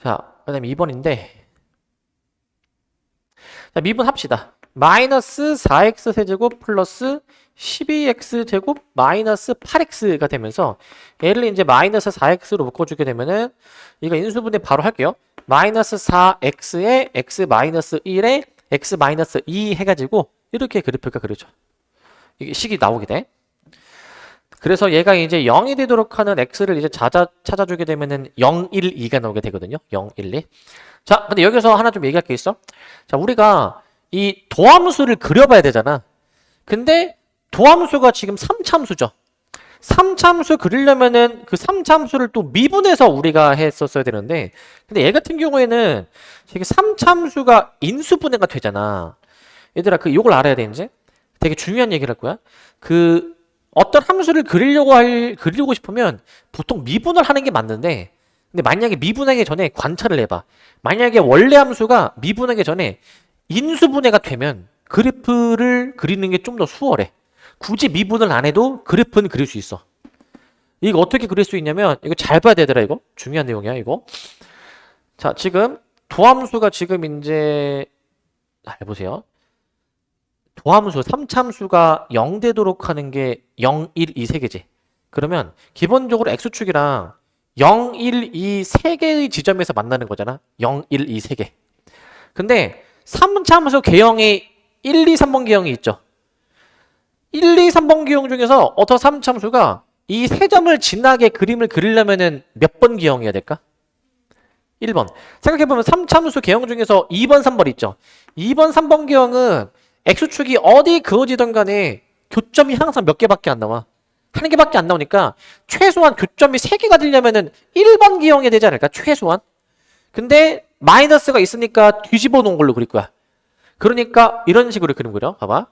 자, 그 다음에 2번인데 자, 미분 합시다. 마이너스 4x 세제곱 플러스 12x 제곱 마이너스 8x가 되면서 얘를 이제 마이너스 4x로 묶어주게 되면은 이거 인수분해 바로 할게요. 마이너스 4x에 x 마이너스 1에 x 마이너스 2 해가지고 이렇게 그래프가 그려져. 이게 식이 나오게 돼. 그래서 얘가 이제 0이 되도록 하는 x를 이제 찾아주게 되면은 0, 1, 2가 나오게 되거든요. 0, 1, 2. 자, 근데 여기서 하나 좀 얘기할 게 있어. 자, 우리가 이 도함수를 그려봐야 되잖아. 근데 도함수가 지금 3참수죠. 3참수 그리려면은 그 3참수를 또 미분해서 우리가 했었어야 되는데, 근데 얘 같은 경우에는 되게 3참수가 인수분해가 되잖아. 얘들아, 요걸 알아야 돼, 이제. 되게 중요한 얘기를 할 거야. 어떤 함수를 그리려고 싶으면 보통 미분을 하는 게 맞는데, 근데 만약에 미분하기 전에 관찰을 해봐. 만약에 원래 함수가 미분하기 전에 인수분해가 되면 그래프를 그리는 게 좀 더 수월해. 굳이 미분을 안 해도 그래프는 그릴 수 있어. 이거 어떻게 그릴 수 있냐면, 이거 잘 봐야 되더라, 이거. 중요한 내용이야, 이거. 자, 지금 도함수가 지금 이제 잘 보세요. 도함수 3참수가 0 되도록 하는 게 0, 1, 2, 3개지. 그러면 기본적으로 x축이랑 0, 1, 2, 3개의 지점에서 만나는 거잖아. 0, 1, 2, 3개. 근데 3참수 개형이 1, 2, 3번 개형이 있죠. 1, 2, 3번 개형 중에서 어떤 3참수가 이 세 점을 지나게 그림을 그리려면은 몇 번 개형해야 될까? 1번. 생각해보면 3참수 개형 중에서 2번, 3번 있죠. 2번, 3번 개형은 x축이 어디 그어지던 간에 교점이 항상 몇 개밖에 안 나와. 한 개밖에 안 나오니까 최소한 교점이 3개가 되려면은 1번 기형해야 되지 않을까? 최소한. 근데 마이너스가 있으니까 뒤집어 놓은 걸로 그릴 거야. 그러니까 이런 식으로 그림 그려. 봐봐.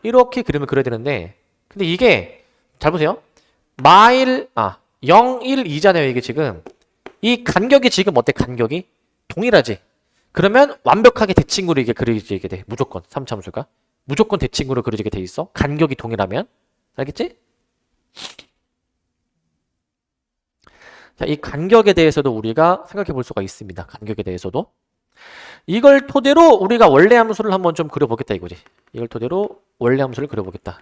이렇게 그림을 그려야 되는데, 근데 이게 잘 보세요. 0, 1, 2잖아요. 이게 지금 이 간격이 지금 어때? 간격이 동일하지. 그러면 완벽하게 대칭으로 이게 그려지게 돼. 무조건 3참수가 무조건 대칭으로 그려지게 돼 있어. 간격이 동일하면. 알겠지? 자, 이 간격에 대해서도 우리가 생각해 볼 수가 있습니다. 간격에 대해서도. 이걸 토대로 우리가 원래 함수를 한번 좀 그려보겠다 이거지. 이걸 토대로 원래 함수를 그려보겠다.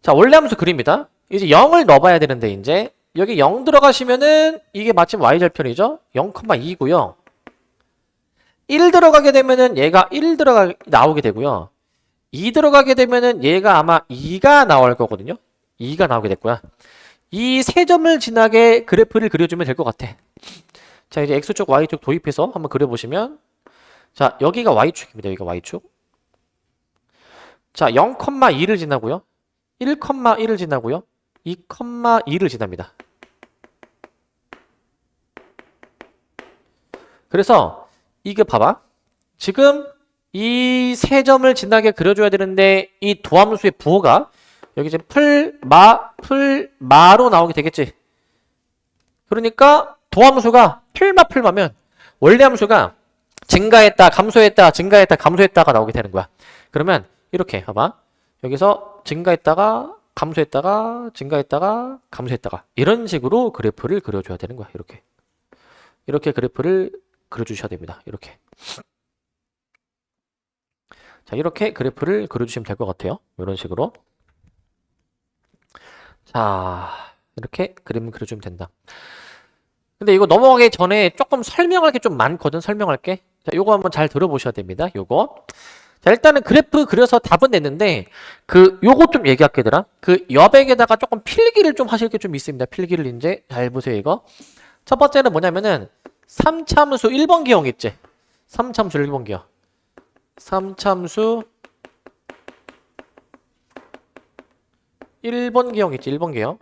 자, 원래 함수 그립니다. 이제 0을 넣어봐야 되는데 이제 여기 0 들어가시면은 이게 마침 y절편이죠. 0,2고요. 1 들어가게 되면은 얘가 1 나오게 되고요. 2 들어가게 되면은 얘가 아마 2가 나올 거거든요. 2가 나오게 될 거야. 이 세 점을 지나게 그래프를 그려주면 될 것 같아. 자, 이제 x축, y축 도입해서 한번 그려보시면, 자, 여기가 y축입니다. 여기가 y축. 자, 0,2를 지나고요. 1,1을 지나고요. 2,2를 지납니다. 그래서 이거 봐봐. 지금 이 세 점을 지나게 그려줘야 되는데 이 도함수의 부호가 여기 이제 풀마로 나오게 되겠지. 그러니까 도함수가 풀마면 원래 함수가 증가했다, 감소했다, 증가했다, 감소했다가 나오게 되는 거야. 그러면 이렇게 봐봐. 여기서 증가했다가 감소했다가 증가했다가 감소했다가 이런 식으로 그래프를 그려줘야 되는 거야. 이렇게 그래프를 그려주셔야 됩니다. 이렇게. 자, 이렇게 그래프를 그려주시면 될 것 같아요. 이런 식으로. 자, 이렇게 그림을 그려주면 된다. 근데 이거 넘어가기 전에 조금 설명할 게 좀 많거든. 설명할게. 자, 요거 한번 잘 들어보셔야 됩니다. 요거. 자, 일단은 그래프 그려서 답은 냈는데 요거 좀 얘기할게 얘들아. 여백에다가 조금 필기를 좀 하실 게 좀 있습니다. 필기를 이제 잘 보세요. 이거. 첫 번째는 뭐냐면은 3참수 1번 기형 있지. 3참수 1번 기형. 3참수 1번 기형 있지. 1번 기형.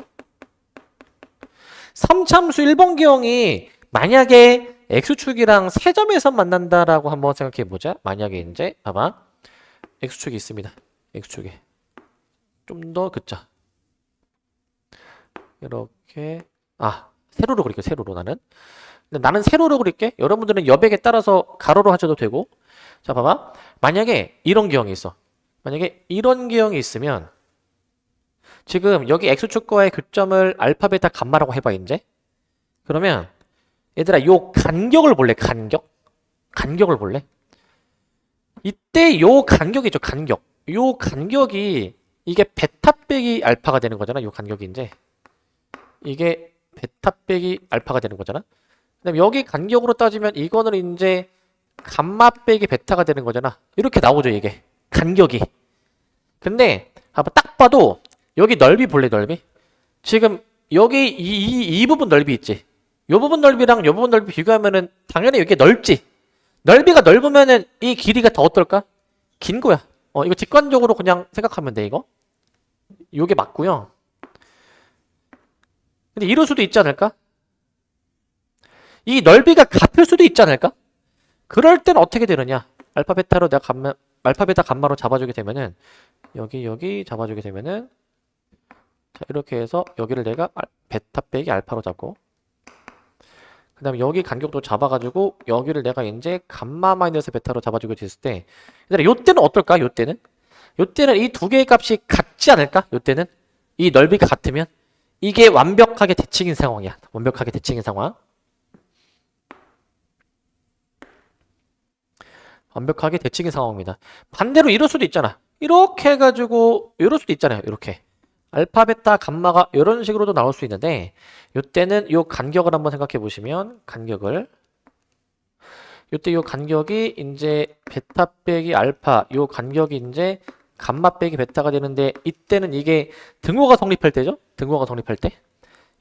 3참수 1번 기형이 만약에 x축이랑 세점에서 만난다라고 한번 생각해 보자. 만약에 이제 봐봐. x축이 있습니다. x축에. 좀 더 긋자. 이렇게 세로로 그릴게. 세로로 나는. 근데 나는 세로로 그릴게. 여러분들은 여백에 따라서 가로로 하셔도 되고. 자, 봐봐. 만약에 이런 기형이 있어. 만약에 이런 기형이 있으면 지금 여기 x축과의 교점을 알파, 베타, 감마라고 해봐 이제. 그러면 얘들아 요 간격을 볼래? 간격을 볼래? 이때 요 간격이 있죠. 간격. 요 간격이 이게 베타 빼기 알파가 되는 거잖아. 요 간격이 이제. 이게 베타 빼기 알파가 되는 거잖아. 그다음 여기 간격으로 따지면 이거는 이제 감마 빼기 베타가 되는 거잖아. 이렇게 나오죠, 이게. 간격이. 근데 봐봐. 딱 봐도 여기 넓이 볼래, 넓이? 지금 여기 이 부분 넓이 있지. 요 부분 넓이랑 요 부분 넓이 비교하면은 당연히 여기 넓지. 넓이가 넓으면은 이 길이가 더 어떨까? 긴 거야. 이거 직관적으로 그냥 생각하면 돼, 이거. 요게 맞고요. 근데 이럴 수도 있지 않을까? 이 넓이가 같을 수도 있지 않을까? 그럴 땐 어떻게 되느냐? 알파 베타로 알파 베타 감마로 잡아주게 되면은 여기 잡아주게 되면은 자, 이렇게 해서 여기를 내가 베타 빼기 알파로 잡고 그 다음에 여기 간격도 잡아가지고 여기를 내가 이제 감마 마이너스 베타로 잡아주게 됐을 때 얘들아 요때는 어떨까? 요때는 이 두 개의 값이 같지 않을까? 요때는 이 넓이가 같으면 이게 완벽하게 대칭인 상황이야. 완벽하게 대칭인 상황. 완벽하게 대칭인 상황입니다. 반대로 이럴 수도 있잖아. 이렇게 해가지고 이럴 수도 있잖아요. 이렇게. 알파, 베타, 감마가 이런 식으로도 나올 수 있는데 이때는 이 간격을 한번 생각해 보시면 이때 이 간격이 이제 베타 빼기 알파 이 간격이 이제 감마 빼기 베타가 되는데 이때는 이게 등호가 성립할 때죠. 등호가 성립할 때.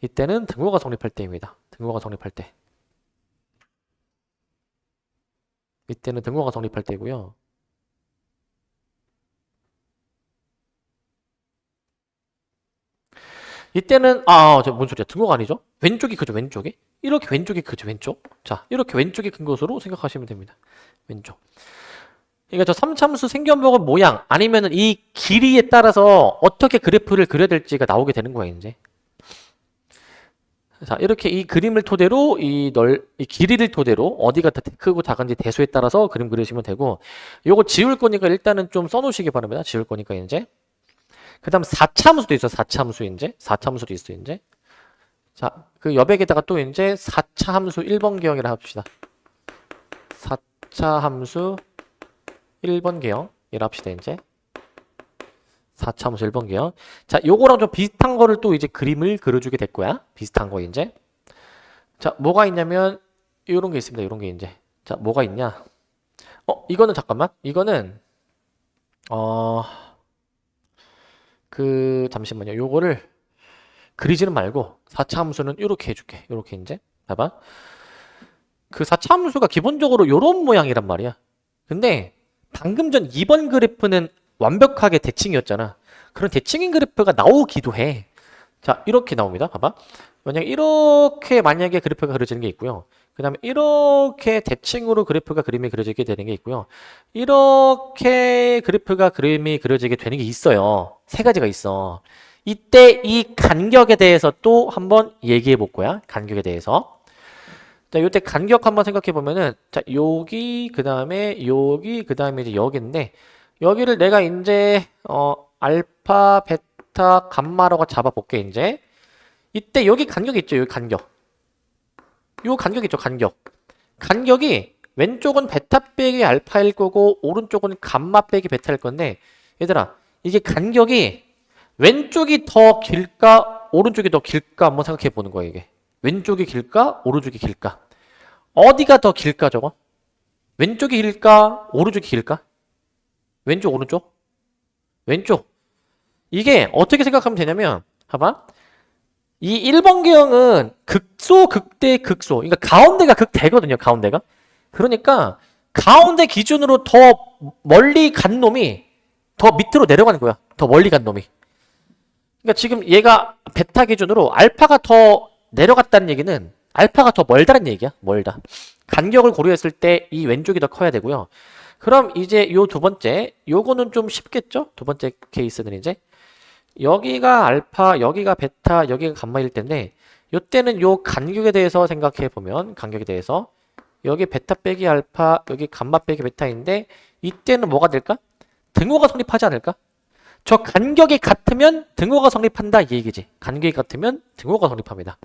이때는 등호가 성립할 때입니다. 등호가 성립할 때. 이때는 등호가 성립할 때고요. 이때는 뭔 소리야? 등호가 아니죠? 왼쪽이 크죠? 왼쪽이? 이렇게 왼쪽이 크죠? 왼쪽? 자, 이렇게 왼쪽이 큰 것으로 생각하시면 됩니다. 왼쪽. 그러니까 저 3참수 생겨먹은 모양 아니면은 이 길이에 따라서 어떻게 그래프를 그려야 될지가 나오게 되는 거예요, 이제. 자, 이렇게 이 그림을 토대로 이 길이를 토대로 어디가 더 크고 작은지 대수에 따라서 그림 그리시면 되고 요거 지울 거니까 일단은 좀 써놓으시기 바랍니다. 지울 거니까 이제. 그 다음 4참수도 있어. 4참수 이제. 4참수도 있어 이제. 자, 그 여백에다가 또 이제 4차 함수 1번 계형이라 합시다. 4차 함수 1번 계형이라 합시다 이제. 4차 함수 1번 계형. 자, 요거랑 좀 비슷한 거를 또 이제 그림을 그려주게 될 거야. 비슷한 거 이제. 자, 뭐가 있냐면 요런 게 있습니다. 요런 게 이제. 자, 뭐가 있냐? 이거는 잠깐만. 이거는 잠시만요. 요거를 그리지는 말고 4차 함수는 이렇게 해줄게. 이렇게 이제 봐봐. 그 4차 함수가 기본적으로 요런 모양이란 말이야. 근데 방금 전 2번 그래프는 완벽하게 대칭이었잖아. 그런 대칭인 그래프가 나오기도 해. 자, 이렇게 나옵니다. 봐봐. 만약에 이렇게 만약에 그래프가 그려지는 게 있고요. 그 다음에 이렇게 대칭으로 그래프가 그림이 그려지게 되는 게 있고요. 이렇게 그래프가 그림이 그려지게 되는 게 있어요. 세 가지가 있어. 이때 이 간격에 대해서 또 한번 얘기해 볼 거야. 간격에 대해서. 자, 요때 간격 한번 생각해 보면은, 자, 여기, 그 다음에 여기, 그 다음에 이제 여기인데, 여기를 내가 이제, 알파, 베타, 감마라고 잡아볼게, 이제. 이때 여기 간격 있죠, 여기 간격. 요 간격 있죠, 간격. 간격이 왼쪽은 베타 빼기 알파일 거고, 오른쪽은 감마 빼기 베타일 건데, 얘들아, 이게 간격이 왼쪽이 더 길까, 오른쪽이 더 길까 한번 생각해 보는 거야, 이게. 왼쪽이 길까, 오른쪽이 길까. 어디가 더 길까, 저거? 왼쪽이 길까, 오른쪽이 길까? 왼쪽, 오른쪽? 왼쪽. 이게 어떻게 생각하면 되냐면, 봐봐. 이 1번경은 극소, 극대, 극소. 그러니까 가운데가 극대거든요, 가운데가. 그러니까 가운데 기준으로 더 멀리 간 놈이 더 밑으로 내려가는 거야. 더 멀리 간 놈이. 그러니까 지금 얘가 베타 기준으로 알파가 더 내려갔다는 얘기는 알파가 더 멀다는 얘기야. 멀다. 간격을 고려했을 때 이 왼쪽이 더 커야 되고요. 그럼 이제 요 두 번째, 요거는 좀 쉽겠죠? 두 번째 케이스는 이제 여기가 알파, 여기가 베타, 여기가 감마일 텐데 요때는 요 간격에 대해서 생각해 보면 간격에 대해서 여기 베타 빼기 알파, 여기 감마 빼기 베타인데 이때는 뭐가 될까? 등호가 성립하지 않을까? 저 간격이 같으면 등호가 성립한다 이 얘기지. 간격이 같으면 등호가 성립합니다.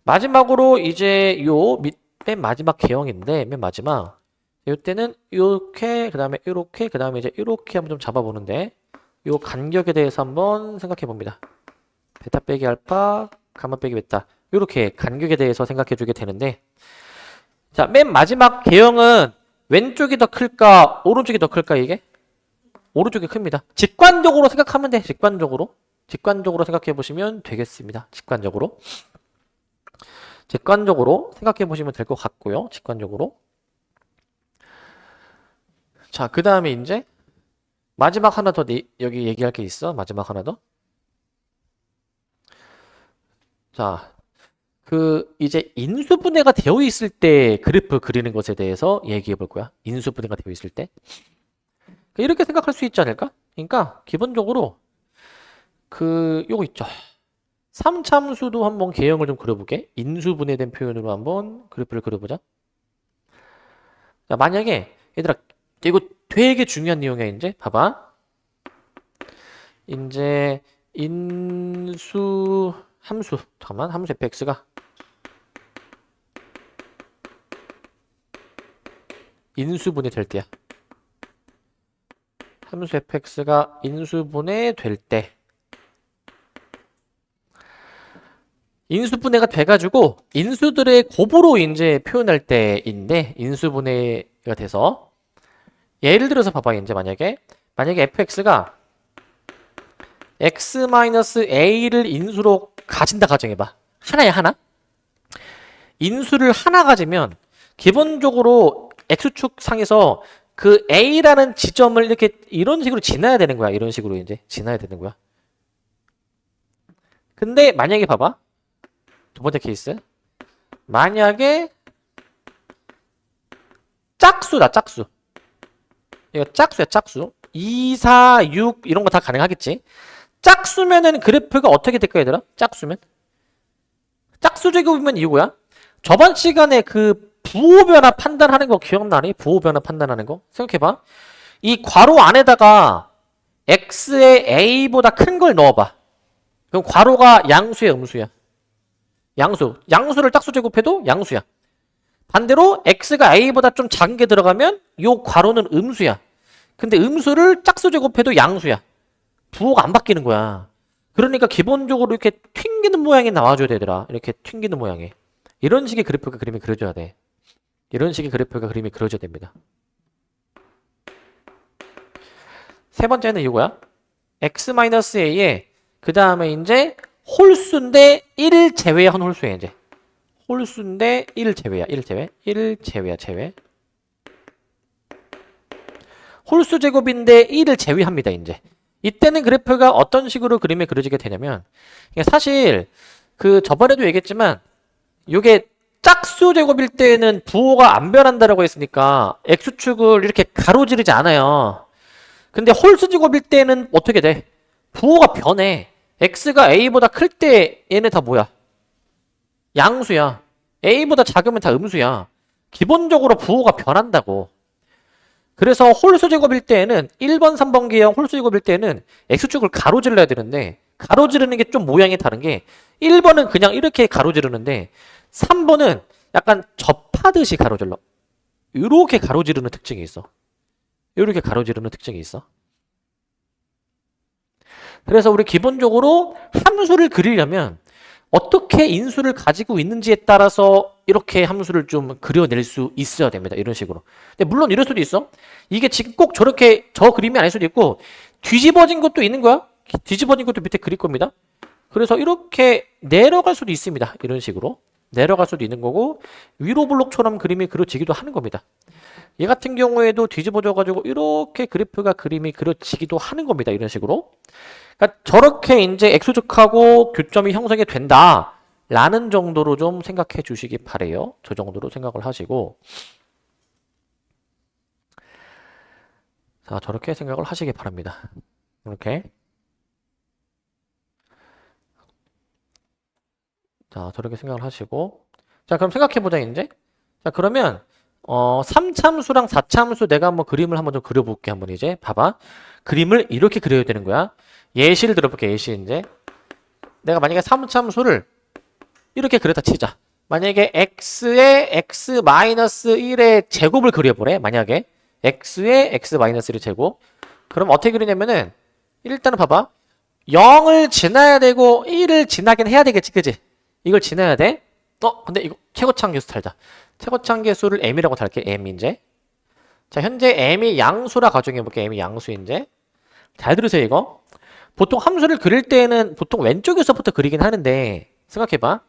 마지막으로 이제 맨 마지막 개형인데 맨 마지막 이때는 이렇게 그다음에 이렇게 그다음에 이제 이렇게 한번 좀 잡아보는데 요 간격에 대해서 한번 생각해 봅니다. 베타 빼기 알파, 감마 빼기 베타 이렇게 간격에 대해서 생각해 주게 되는데 자, 맨 마지막 개형은 왼쪽이 더 클까 오른쪽이 더 클까 이게? 오른쪽이 큽니다. 직관적으로 생각하면 돼. 직관적으로 생각해 보시면 되겠습니다. 직관적으로 생각해 보시면 될 것 같고요. 직관적으로. 자, 그 다음에 이제 마지막 하나 더 여기 얘기할 게 있어. 마지막 하나 더. 자, 이제 인수분해가 되어 있을 때 그래프 그리는 것에 대해서 얘기해 볼 거야. 인수분해가 되어 있을 때. 이렇게 생각할 수 있지 않을까? 그러니까 기본적으로 요거 있죠. 3참수도 한번 개형을 좀 그려볼게. 인수분해된 표현으로 한번 그래프를 그려보자. 자, 만약에 얘들아 이거 되게 중요한 내용이야. 이제 봐봐. 이제 함수 fx가 인수분해 될 때야. 함수 fx가 인수분해 될 때 인수분해가 돼가지고 인수들의 곱으로 이제 표현할 때인데 인수분해가 돼서 예를 들어서 봐봐. 이제 만약에 fx가 x-a를 인수로 가진다 가정해봐. 하나야 하나. 인수를 하나 가지면 기본적으로 x축 상에서 그 a라는 지점을 이렇게 이런 식으로 지나야 되는 거야. 이런 식으로 이제 지나야 되는 거야. 근데 만약에 봐봐. 두 번째 케이스. 만약에 짝수다, 짝수. 이거 짝수야, 짝수. 2, 4, 6 이런 거 다 가능하겠지. 짝수면은 그래프가 어떻게 될까, 얘들아? 짝수면? 짝수 제곱이면 이거야. 저번 시간에 그 부호 변화 판단하는 거 기억나니? 부호 변화 판단하는 거? 생각해봐. 이 괄호 안에다가 x의 a보다 큰 걸 넣어봐. 그럼 괄호가 양수야, 음수야? 양수. 양수를 짝수 제곱해도 양수야. 반대로 x가 a보다 좀 작은 게 들어가면 요 괄호는 음수야. 근데 음수를 짝수 제곱해도 양수야. 부호가 안 바뀌는 거야. 그러니까 기본적으로 이렇게 튕기는 모양이 나와줘야 되더라. 이렇게 튕기는 모양이. 이런 식의 그래프가 그림이 그려져야 돼. 이런 식의 그래프가 그림이 그려져야 됩니다. 세 번째는 이거야. x-a에 그 다음에 이제 홀수인데 1 제외한 홀수야 이제. 홀수인데 1 제외야. 1 제외. 1 제외야. 제외. 홀수 제곱인데 1을 제외합니다. 이제. 이때는 그래프가 어떤 식으로 그림이 그려지게 되냐면 사실 그 저번에도 얘기했지만 요게 짝수 제곱일 때는 부호가 안 변한다라고 했으니까 x축을 이렇게 가로지르지 않아요. 근데 홀수 제곱일 때는 어떻게 돼? 부호가 변해. x가 a보다 클 때 얘네 다 뭐야? 양수야. a보다 작으면 다 음수야. 기본적으로 부호가 변한다고. 그래서 홀수 제곱일 때는 1번, 3번 기형 홀수 제곱일 때는 x축을 가로질러야 되는데 가로지르는 게 좀 모양이 다른 게 1번은 그냥 이렇게 가로지르는데 3번은 약간 접하듯이 가로질러. 이렇게 가로지르는 특징이 있어. 이렇게 가로지르는 특징이 있어. 그래서 우리 기본적으로 함수를 그리려면 어떻게 인수를 가지고 있는지에 따라서 이렇게 함수를 좀 그려낼 수 있어야 됩니다. 이런 식으로. 근데 물론 이럴 수도 있어. 이게 지금 꼭 저렇게 저 그림이 아닐 수도 있고 뒤집어진 것도 있는 거야. 뒤집어진 것도 밑에 그릴 겁니다. 그래서 이렇게 내려갈 수도 있습니다. 이런 식으로. 내려갈 수도 있는 거고 위로 블록처럼 그림이 그려지기도 하는 겁니다. 얘 같은 경우에도 뒤집어져 가지고 이렇게 그래프가 그림이 그려지기도 하는 겁니다. 이런 식으로. 그러니까 저렇게 이제 x축하고 교점이 형성이 된다 라는 정도로 좀 생각해 주시기 바래요. 저 정도로 생각을 하시고 자 저렇게 생각을 하시기 바랍니다. 이렇게 자 저렇게 생각을 하시고 자 그럼 생각해보자 이제 자 그러면 3참수랑 4참수 내가 한번 그림을 한번 좀 그려볼게 한번 이제 봐봐 그림을 이렇게 그려야 되는 거야. 예시를 들어볼게. 예시 이제 내가 만약에 3참수를 이렇게 그렸다 치자. 만약에 x에 x-1의 제곱을 그려보래. 만약에 x에 x-1의 제곱 그럼 어떻게 그리냐면은 일단은 봐봐 0을 지나야 되고 1을 지나긴 해야 되겠지 그지? 이걸 지나야 돼. 근데 이거 최고차항 계수 달자. 최고차항 계수를 m이라고 달게. m 이제. 자, 현재 m이 양수라 가정해 볼게. m이 양수 이제. 잘 들으세요, 이거. 보통 함수를 그릴 때는 보통 왼쪽에서부터 그리긴 하는데 생각해 봐.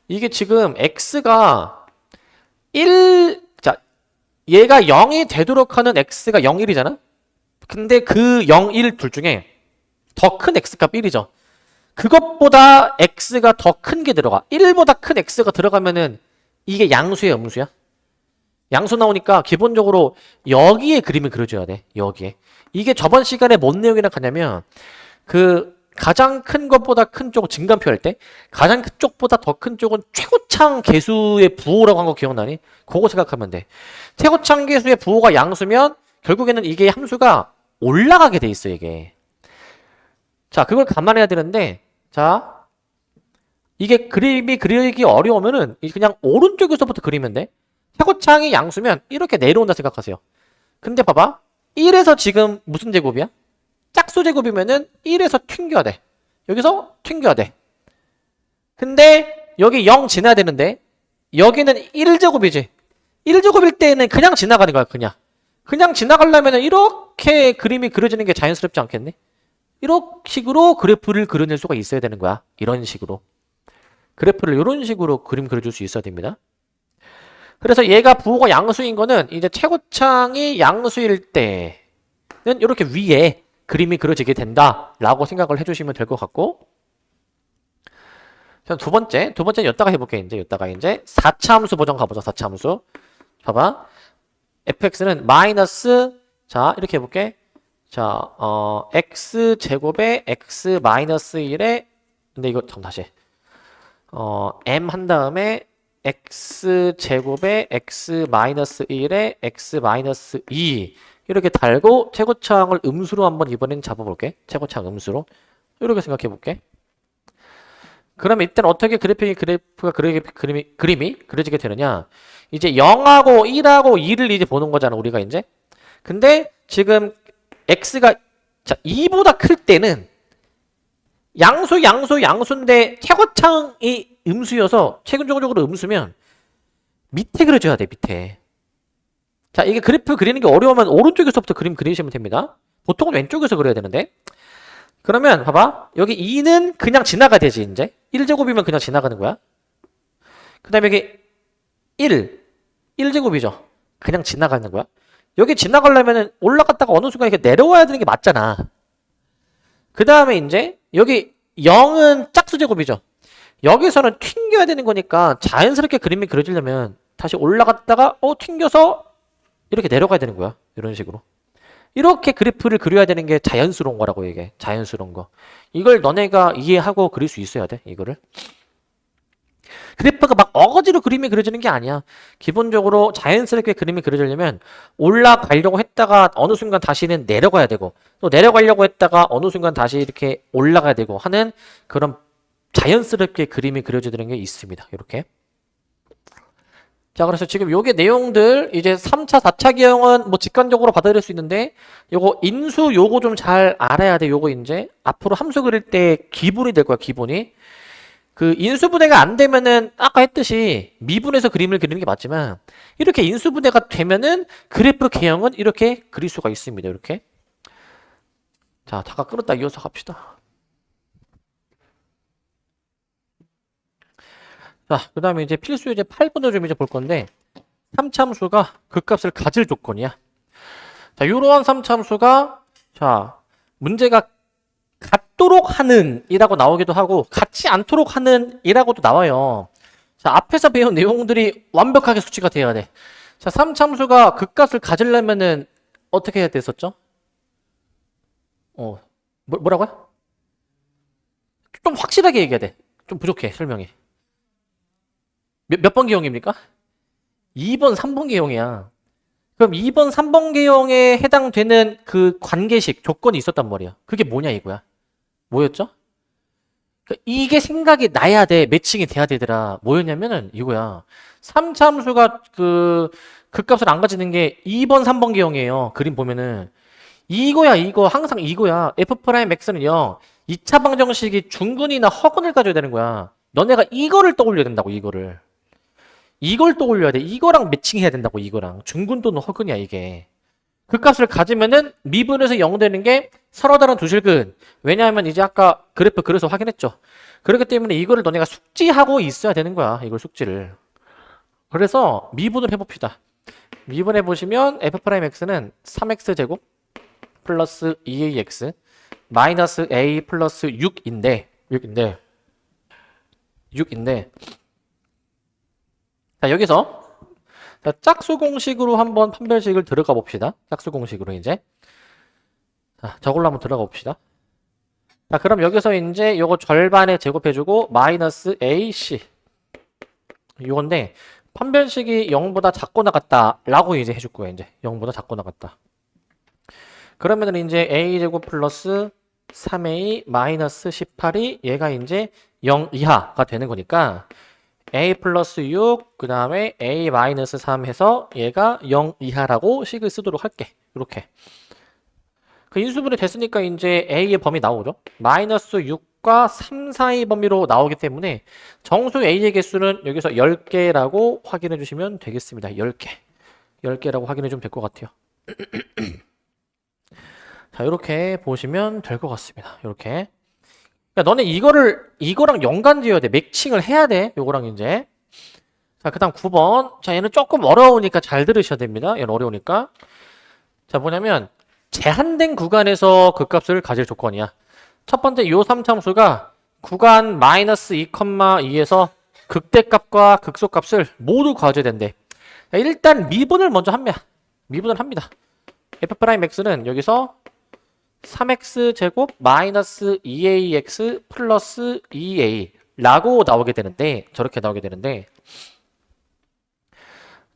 이게 지금 x가 1 자, 얘가 0이 되도록 하는 x가 0, 1이잖아. 근데 그 0, 1 둘 중에 더 큰 x값 1이죠. 그것보다 x가 더 큰 게 들어가. 1보다 큰 x가 들어가면은 이게 양수야, 음수야? 양수 나오니까 기본적으로 여기에 그림을 그려줘야 돼. 여기에. 이게 저번 시간에 뭔 내용이랑 같냐면 그 가장 큰 것보다 큰 쪽을 증간표 할 때 가장 큰 쪽보다 더 큰 쪽은 최고차항 계수의 부호라고 한 거 기억나니? 그거 생각하면 돼. 최고차항 계수의 부호가 양수면 결국에는 이게 함수가 올라가게 돼 있어, 이게. 자, 그걸 감안해야 되는데 자, 이게 그림이 그리기 어려우면은 그냥 오른쪽에서부터 그리면 돼. 최고차항이 양수면 이렇게 내려온다 생각하세요. 근데 봐봐. 1에서 지금 무슨 제곱이야? 짝수 제곱이면은 1에서 튕겨야 돼. 여기서 튕겨야 돼. 근데 여기 0 지나야 되는데 여기는 1제곱이지. 1제곱일 때는 그냥 지나가는 거야, 그냥. 그냥 지나가려면은 이렇게 그림이 그려지는 게 자연스럽지 않겠니? 이런 식으로 그래프를 그려낼 수가 있어야 되는 거야. 이런 식으로. 그래프를 이런 식으로 그림 그려줄 수 있어야 됩니다. 그래서 얘가 부호가 양수인 거는 이제 최고차항이 양수일 때는 이렇게 위에 그림이 그려지게 된다라고 생각을 해주시면 될 것 같고 두 번째는 여기다가 해볼게. 이제 4차 함수 버전 가보자. 4차 함수. 봐봐. fx는 마이너스 자 이렇게 해볼게. 자, x제곱에 x-1에 근데 이거 잠깐 다시 m 한 다음에 x제곱에 x-1에 x-2 이렇게 달고 최고차항을 음수로 한번 이번엔 잡아볼게. 최고차항 음수로 이렇게 생각해볼게. 그러면 일단 어떻게 그래프가 그림이 그려지게 되느냐 이제 0하고 1하고 2를 이제 보는 거잖아 우리가 이제. 근데 지금 x가 자 2보다 클 때는 양수인데 최고차항이 음수여서 최종적으로 음수면 밑에 그려줘야 돼. 밑에. 자 이게 그래프 그리는 게 어려우면 오른쪽에서부터 그림 그리시면 됩니다. 보통은 왼쪽에서 그려야 되는데 그러면 봐봐 여기 2는 그냥 지나가야 되지. 이제 1제곱이면 그냥 지나가는 거야. 그 다음에 여기 1제곱이죠. 그냥 지나가는 거야. 여기 지나가려면 올라갔다가 어느 순간 이렇게 내려와야 되는 게 맞잖아. 그 다음에 이제 여기 0은 짝수 제곱이죠. 여기서는 튕겨야 되는 거니까 자연스럽게 그림이 그려지려면 다시 올라갔다가 튕겨서 이렇게 내려가야 되는 거야. 이런 식으로. 이렇게 그래프를 그려야 되는 게 자연스러운 거라고 얘기해. 자연스러운 거. 이걸 너네가 이해하고 그릴 수 있어야 돼. 이거를. 그래프가 막 어거지로 그림이 그려지는 게 아니야. 기본적으로 자연스럽게 그림이 그려지려면 올라가려고 했다가 어느 순간 다시는 내려가야 되고 또 내려가려고 했다가 어느 순간 다시 이렇게 올라가야 되고 하는 그런 자연스럽게 그림이 그려지는 게 있습니다. 이렇게. 자, 그래서 지금 요게 내용들 이제 3차, 4차 기형은 뭐 직관적으로 받아들일 수 있는데 요거 인수 요거 좀 잘 알아야 돼. 요거 이제 앞으로 함수 그릴 때 기본이 될 거야. 기본이. 그 인수분해가 안 되면은 아까 했듯이 미분해서 그림을 그리는 게 맞지만 이렇게 인수분해가 되면은 그래프 개형은 이렇게 그릴 수가 있습니다. 이렇게. 자, 잠깐 끊었다 이어서 갑시다. 자, 그 다음에 이제 필수 이제 8번을 좀 이제 볼 건데 3참수가 극값을 가질 조건이야. 자, 이러한 3참수가 자, 문제가 같도록 하는 이라고 나오기도 하고 같지 않도록 하는 이라고도 나와요. 자, 앞에서 배운 내용들이 완벽하게 수치가 돼야 돼. 자, 3참수가 극값을 가지려면은 어떻게 해야 됐었죠? 뭐라고요? 좀 확실하게 얘기해야 돼. 좀 부족해, 설명이. 몇 번 기형입니까? 2번, 3번 기형이야. 그럼 2번, 3번 기형에 해당되는 그 관계식, 조건이 있었단 말이야. 그게 뭐냐 이거야. 뭐였죠? 이게 생각이 나야 돼. 매칭이 돼야 되더라. 뭐였냐면은 이거야. 3참수가 그 극값을 안 가지는 게 2번, 3번 기형이에요. 그림 보면은 이거야. 이거 항상 이거야. F'X는 0. 2차 방정식이 중근이나 허근을 가져야 되는 거야. 너네가 이거를 떠올려야 된다고. 이걸 떠올려야 돼. 이거랑 매칭해야 된다고. 이거랑 중근 또는 허근이야 이게. 극값을 가지면은 미분에서 0 되는 게 서로 다른 두 실근. 왜냐하면 이제 아까 그래프 그려서 확인했죠. 그렇기 때문에 이거를 너네가 숙지하고 있어야 되는 거야. 이걸 숙지를. 그래서 미분을 해봅시다. 미분해 보시면 F'X는 3X제곱 플러스 2AX 마이너스 A 플러스 6인데 자, 여기서 자, 짝수 공식으로 한번 판별식을 들어가 봅시다. 짝수 공식으로 이제. 자, 저걸로 한번 들어가 봅시다. 자, 그럼 여기서 이제 요거 절반에 제곱해주고 마이너스 AC 요건데 판별식이 0보다 작거나 같다 라고 이제 해줄 거예요. 이제 0보다 작거나 같다. 그러면은 이제 A제곱 플러스 3A 마이너스 18이 얘가 이제 0 이하가 되는 거니까 A 플러스 6, 그 다음에 A 마이너스 3 해서 얘가 0 이하라고 식을 쓰도록 할게. 이렇게. 그 인수분해 됐으니까 이제 A의 범위 나오죠. 마이너스 6과 3 사이 범위로 나오기 때문에 정수 A의 개수는 여기서 10개라고 확인해 주시면 되겠습니다. 10개. 10개라고 확인해 주면 될 것 같아요. 자, 이렇게 보시면 될 것 같습니다. 이렇게. 야, 너네 이거랑 연관 지어야 돼. 매칭을 해야 돼. 요거랑 이제. 자, 그 다음 9번. 자, 얘는 조금 어려우니까 잘 들으셔야 됩니다. 얘는 어려우니까. 자, 뭐냐면, 제한된 구간에서 극값을 가질 조건이야. 첫 번째, 요 3참수가 구간 마이너스 2,2에서 극대값과 극소값을 모두 가져야 된대. 자, 일단 미분을 먼저 합니다. 미분을 합니다. F'X는 여기서 3x제곱 마이너스 2ax 플러스 2a 라고 나오게 되는데 저렇게 나오게 되는데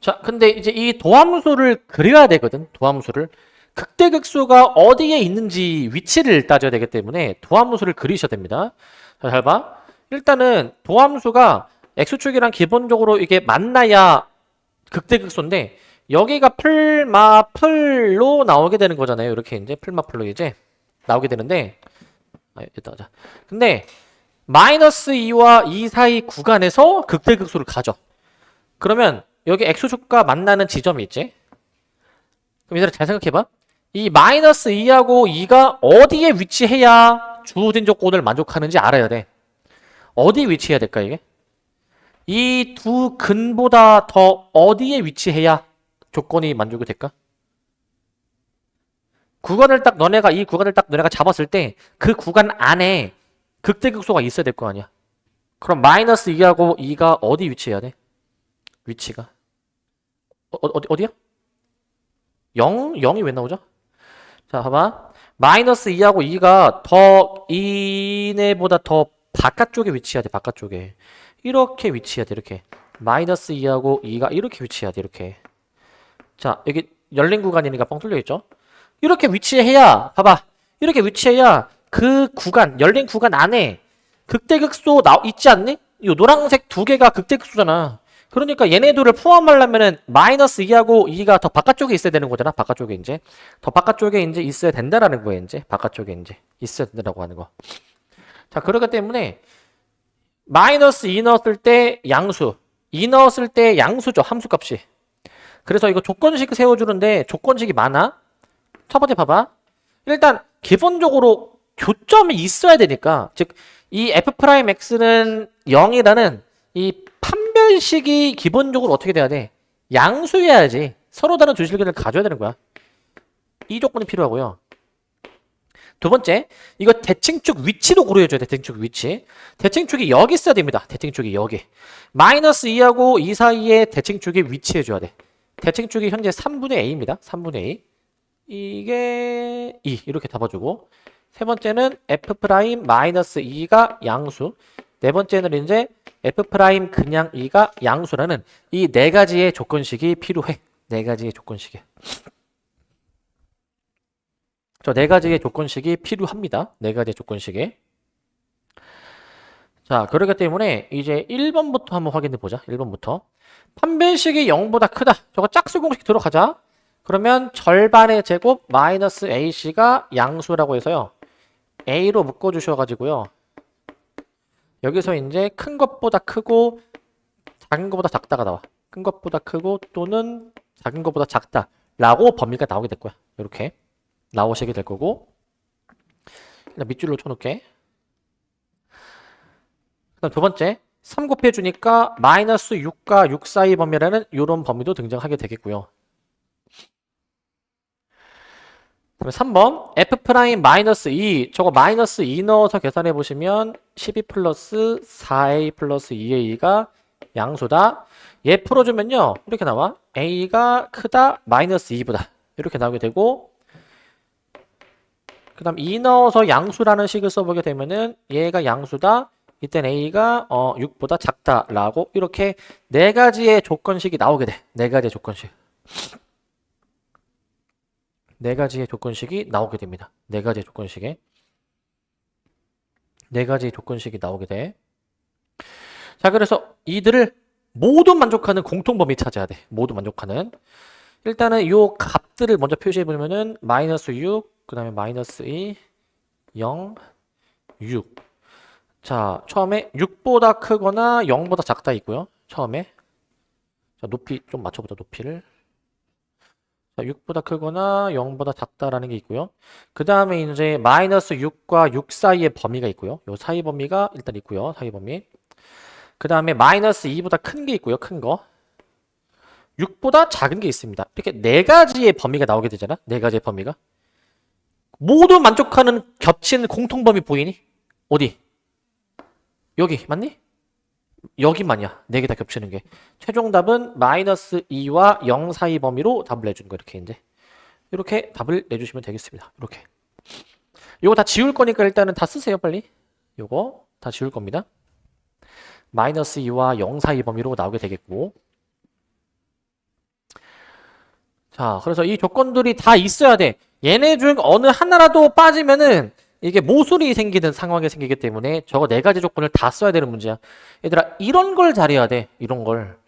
자 근데 이제 이 도함수를 그려야 되거든. 도함수를 극대극소가 어디에 있는지 위치를 따져야 되기 때문에 도함수를 그리셔야 됩니다. 자, 잘 봐. 일단은 도함수가 x축이랑 기본적으로 이게 만나야 극대극소인데 여기가 풀마풀로 나오게 되는 거잖아요. 이렇게 이제 풀마풀로 이제 나오게 되는데 일단 자. 근데 마이너스 2와 2 사이 구간에서 극대극소를 가져. 그러면 여기 x축과 만나는 지점이 있지. 그럼 얘들아 잘 생각해봐. 이 마이너스 2하고 2가 어디에 위치해야 주어진 조건을 만족하는지 알아야 돼. 어디에 위치해야 될까 이게? 이 두 근보다 더 어디에 위치해야 조건이 만족이 될까? 이 구간을 딱 너네가 잡았을 때 그 구간 안에 극대극소가 있어야 될 거 아니야. 그럼 마이너스 2하고 2가 어디 위치해야 돼? 위치가. 어디야? 0? 0이 왜 나오죠? 자, 봐봐. 마이너스 2하고 2가 더, 2네보다 더 바깥쪽에 위치해야 돼, 바깥쪽에. 이렇게 위치해야 돼, 이렇게. 마이너스 2하고 2가 이렇게 위치해야 돼, 이렇게. 자, 여기 열린 구간이니까 뻥 뚫려있죠? 이렇게 위치해야, 봐봐. 이렇게 위치해야 그 구간, 열린 구간 안에 극대극소 있지 않니? 이 노란색 두 개가 극대극소잖아. 그러니까 얘네들을 포함하려면은 마이너스 2하고 2가 더 바깥쪽에 있어야 되는 거잖아. 바깥쪽에 이제. 더 바깥쪽에 이제 있어야 된다라는 거야, 이제. 바깥쪽에 이제. 있어야 된다라고 하는 거. 자, 그렇기 때문에 마이너스 2 넣었을 때 양수. 2 넣었을 때 양수죠. 함수값이. 그래서 이거 조건식 세워주는데 조건식이 많아. 첫 번째 봐봐. 일단 기본적으로 교점이 있어야 되니까 즉 이 f'x는 0이라는 이 판별식이 기본적으로 어떻게 돼야 돼? 양수여야지. 서로 다른 두 실근을 가져야 되는 거야. 이 조건이 필요하고요. 두 번째, 이거 대칭축 위치도 고려해줘야 돼. 대칭축 위치. 대칭축이 여기 있어야 됩니다. 대칭축이 여기. 마이너스 2하고 2 사이에 대칭축이 위치해줘야 돼. 대칭축이 현재 3분의 a입니다. 3분의 a. 이게 2 이렇게 잡아주고 세 번째는 f'-2가 양수. 네 번째는 이제 f' 그냥 2가 양수라는 이 네 가지의 조건식이 필요해. 네 가지의 조건식이. 저 네 가지의 조건식이 필요합니다. 네 가지의 조건식이. 자, 그렇기 때문에 이제 1번부터 한번 확인해 보자. 1번부터. 판별식이 0보다 크다. 저거 짝수 공식 들어가자. 그러면 절반의 제곱 마이너스 ac가 양수라고 해서요. a로 묶어주셔가지고요. 여기서 이제 큰 것보다 크고 작은 것보다 작다가 나와. 큰 것보다 크고 또는 작은 것보다 작다 라고 범위가 나오게 될 거야. 이렇게 나오시게 될 거고 일단 밑줄로 쳐놓게. 그다음 두 번째 3 곱해주니까 마이너스 6과 6 사이 범위라는 이런 범위도 등장하게 되겠고요. 그럼 3번 f'-2 저거 마이너스 2 넣어서 계산해 보시면 12 플러스 4a 플러스 2a가 양수다. 얘 풀어주면요 이렇게 나와. a가 크다 마이너스 2보다 이렇게 나오게 되고 그 다음 2 넣어서 양수라는 식을 써보게 되면은 얘가 양수다. 이땐 a가 6보다 작다라고 이렇게 네 가지의 조건식이 나오게 돼. 네 가지의 조건식. 네 가지의 조건식이 나오게 됩니다. 네 가지의 조건식에. 네 가지의 조건식이 나오게 돼. 자, 그래서 이들을 모두 만족하는 공통범위 찾아야 돼. 모두 만족하는. 일단은 요 값들을 먼저 표시해 보면은 마이너스 6, 그 다음에 마이너스 2, 0, 6. 자, 처음에 6보다 크거나 0보다 작다 있고요. 처음에. 자, 높이 좀 맞춰보자, 높이를. 자, 6보다 크거나 0보다 작다라는 게 있고요. 그 다음에 이제 마이너스 6과 6 사이의 범위가 있고요. 요 사이 범위가 일단 있고요. 사이 범위. 그 다음에 마이너스 2보다 큰 게 있고요. 큰 거. 6보다 작은 게 있습니다. 이렇게 네 가지의 범위가 나오게 되잖아. 네 가지의 범위가. 모두 만족하는 겹치는 공통범위 보이니? 어디? 여기 맞니? 여기만이야. 네 개 다 겹치는 게. 최종 답은 마이너스 2와 0 사이 범위로 답을 내주는 거 이렇게 이제. 이렇게 답을 내주시면 되겠습니다. 이렇게. 요거 다 지울 거니까 일단은 다 쓰세요 빨리. 요거 다 지울 겁니다. 마이너스 2와 0 사이 범위로 나오게 되겠고. 자, 그래서 이 조건들이 다 있어야 돼. 얘네 중 어느 하나라도 빠지면은 이게 모순이 생기는 상황이 생기기 때문에 저거 네 가지 조건을 다 써야 되는 문제야. 얘들아, 이런 걸 잘해야 돼. 이런 걸.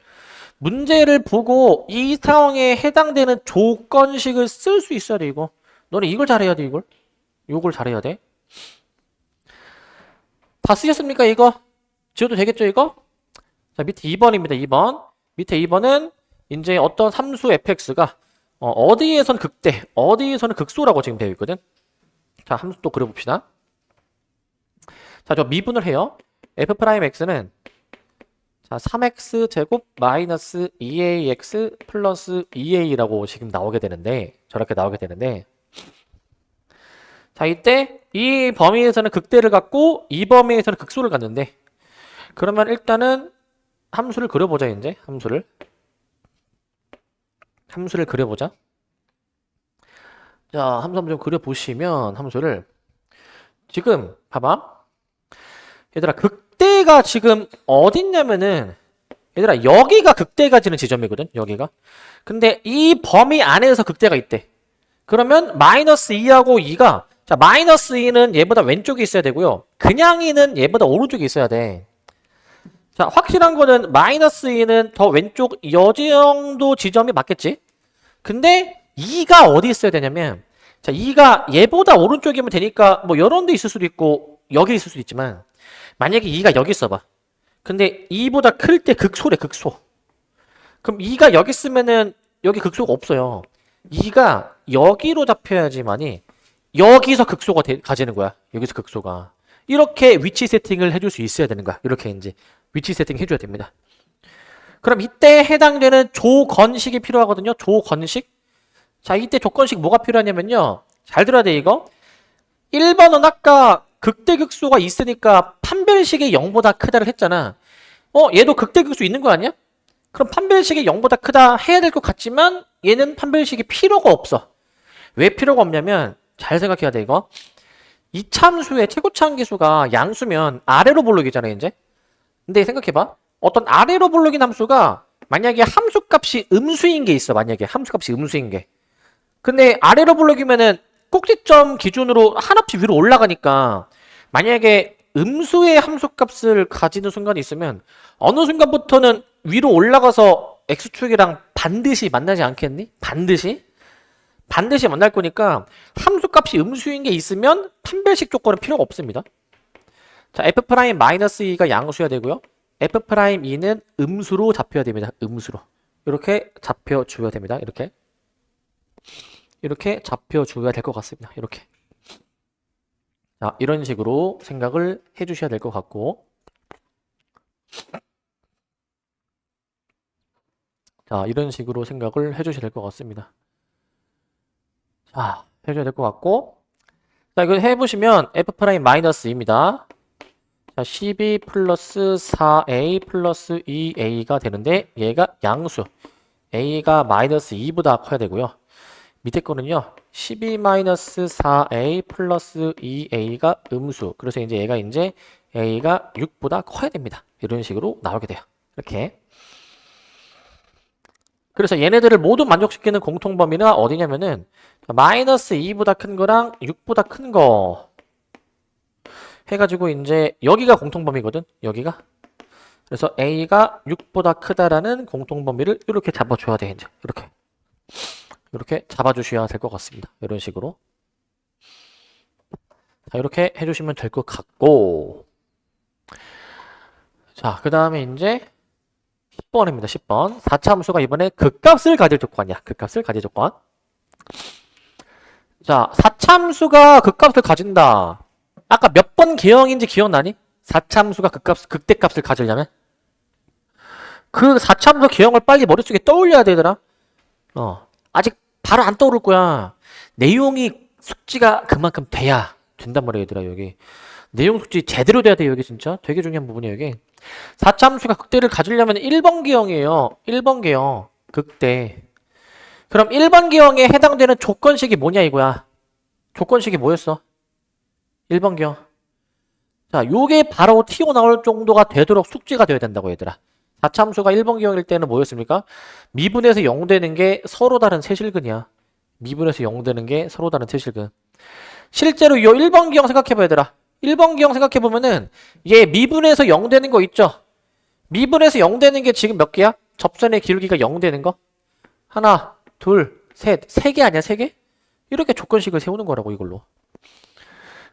문제를 보고 이 상황에 해당되는 조건식을 쓸 수 있어야 돼, 이거. 너네 이걸 잘해야 돼, 이걸. 요걸 잘해야 돼. 다 쓰셨습니까, 이거? 지워도 되겠죠, 이거? 자, 밑에 2번입니다, 2번. 밑에 2번은 이제 어떤 함수 fx가 어디에선 극대, 어디에서는 극소라고 지금 되어 있거든. 자, 함수 또 그려봅시다. 자, 저 미분을 해요. f'x는 자, 3x 제곱 마이너스 2ax 플러스 2a라고 지금 나오게 되는데 저렇게 나오게 되는데 자, 이때 이 범위에서는 극대를 갖고 이 범위에서는 극소를 갖는데 그러면 일단은 함수를 그려보자, 이제. 함수를 그려보자. 자, 함수 한번 좀 그려보시면, 함수를. 지금, 봐봐. 얘들아, 극대가 지금 어딨냐면은, 얘들아, 여기가 극대가 지는 지점이거든, 여기가. 근데 이 범위 안에서 극대가 있대. 그러면 마이너스 2하고 2가, 자, 마이너스 2는 얘보다 왼쪽에 있어야 되고요. 그냥 2는 얘보다 오른쪽에 있어야 돼. 자, 확실한 거는 마이너스 2는 더 왼쪽 여지 정도 지점이 맞겠지? 근데 2가 어디 있어야 되냐면, 자, 2가 얘보다 오른쪽이면 되니까 뭐 이런 데 있을 수도 있고 여기 있을 수도 있지만, 만약에 2가 여기 있어봐. 근데 2보다 클 때 극소래, 극소. 그럼 2가 여기 있으면은 여기 극소가 없어요. 2가 여기로 잡혀야지만이 여기서 극소가 가지는 거야. 여기서 극소가. 이렇게 위치 세팅을 해줄 수 있어야 되는 거야. 이렇게 이제 위치 세팅 해줘야 됩니다. 그럼 이때 해당되는 조건식이 필요하거든요. 조건식. 자, 이때 조건식 뭐가 필요하냐면요. 잘 들어야 돼, 이거. 1번은 아까 극대극소가 있으니까 판별식이 0보다 크다를 했잖아. 얘도 극대극소 있는 거 아니야? 그럼 판별식이 0보다 크다 해야 될 것 같지만 얘는 판별식이 필요가 없어. 왜 필요가 없냐면 잘 생각해야 돼, 이거. 이 참수의 최고차함계수가 양수면 아래로 볼록이잖아, 이제. 근데 생각해봐. 어떤 아래로 볼록인 함수가 만약에 함수값이 음수인 게 있어. 만약에 함수값이 음수인 게. 근데 아래로 볼록이면은 꼭지점 기준으로 한없이 위로 올라가니까 만약에 음수의 함수값을 가지는 순간이 있으면 어느 순간부터는 위로 올라가서 x축이랑 반드시 만나지 않겠니? 반드시 만날 거니까 함수값이 음수인 게 있으면 판별식 조건은 필요가 없습니다. 자, f'-2가 양수여야 되고요. f'2는 음수로 잡혀야 됩니다. 음수로. 이렇게 잡혀줘야 됩니다. 이렇게 잡혀줘야 될 것 같습니다. 이렇게. 자, 이런 식으로 생각을 해주셔야 될 것 같고. 자, 이런 식으로 생각을 해주셔야 될 것 같습니다. 자, 해줘야 될 것 같고. 자, 이거 해보시면 f'-2입니다. 자, 12 플러스 4a 플러스 2a가 되는데 얘가 양수. a가 마이너스 2보다 커야 되고요. 밑에 거는요. 12 마이너스 4a 플러스 2a가 음수. 그래서 이제 얘가 이제 a가 6보다 커야 됩니다. 이런 식으로 나오게 돼요. 이렇게. 그래서 얘네들을 모두 만족시키는 공통범위는 어디냐면은 마이너스 2보다 큰 거랑 6보다 큰 거 해가지고 이제 여기가 공통범위거든. 여기가. 그래서 a가 6보다 크다라는 공통범위를 이렇게 잡아줘야 돼. 이제 이렇게 잡아주셔야 될 것 같습니다. 이런 식으로. 자, 이렇게 해주시면 될 것 같고. 자, 그 다음에 이제 10번입니다. 10번. 4차 함수가 이번에 극값을 가질 조건이야. 극값을 가질 조건. 자, 4차 함수가 극값을 가진다. 아까 몇 번 개형인지 기억나니? 4차 함수가 극대값을 가지려면? 그 4차 함수 개형을 빨리 머릿속에 떠올려야 되더라. 아직 바로 안 떠오를 거야. 내용이 숙지가 그만큼 돼야 된단 말이야, 얘들아, 여기. 내용 숙지 제대로 돼야 돼, 여기 진짜. 되게 중요한 부분이야, 여기. 4차 함수가 극대를 가지려면 1번 개형이에요. 1번 개형. 극대. 그럼 1번 개형에 해당되는 조건식이 뭐냐, 이거야. 조건식이 뭐였어? 1번 개형. 자, 요게 바로 튀어나올 정도가 되도록 숙지가 돼야 된다고, 얘들아. 4차 함수가 1번 개형일 때는 뭐였습니까? 미분에서 0 되는 게 서로 다른 세실근이야. 미분에서 0 되는 게 서로 다른 세실근. 실제로 요 1번 기형 생각해봐, 얘들아. 1번 기형 생각해보면은 얘 미분에서 0 되는 거 있죠? 미분에서 0 되는 게 지금 몇 개야? 접선의 기울기가 0 되는 거? 하나, 둘, 셋. 3개 아니야, 3개? 이렇게 조건식을 세우는 거라고, 이걸로.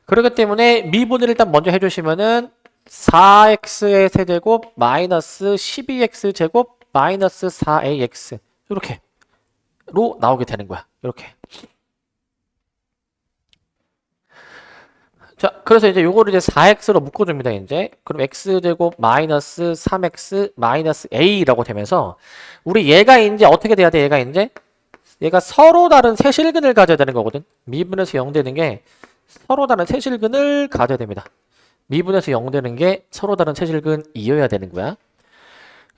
그렇기 때문에 미분을 일단 먼저 해주시면은 4x의 세제곱 마이너스 12x 제곱 마이너스 4ax 이렇게로 나오게 되는 거야. 이렇게. 자, 그래서 이제 요거를 이제 4x로 묶어줍니다. 이제 그럼 x 제곱 마이너스 3x 마이너스 a라고 되면서 우리 얘가 이제 어떻게 돼야 돼? 얘가 서로 다른 세실근을 가져야 되는 거거든. 미분에서 0 되는 게 서로 다른 세실근을 가져야 됩니다. 미분에서 0 되는 게 서로 다른 최실근이어야 되는 거야.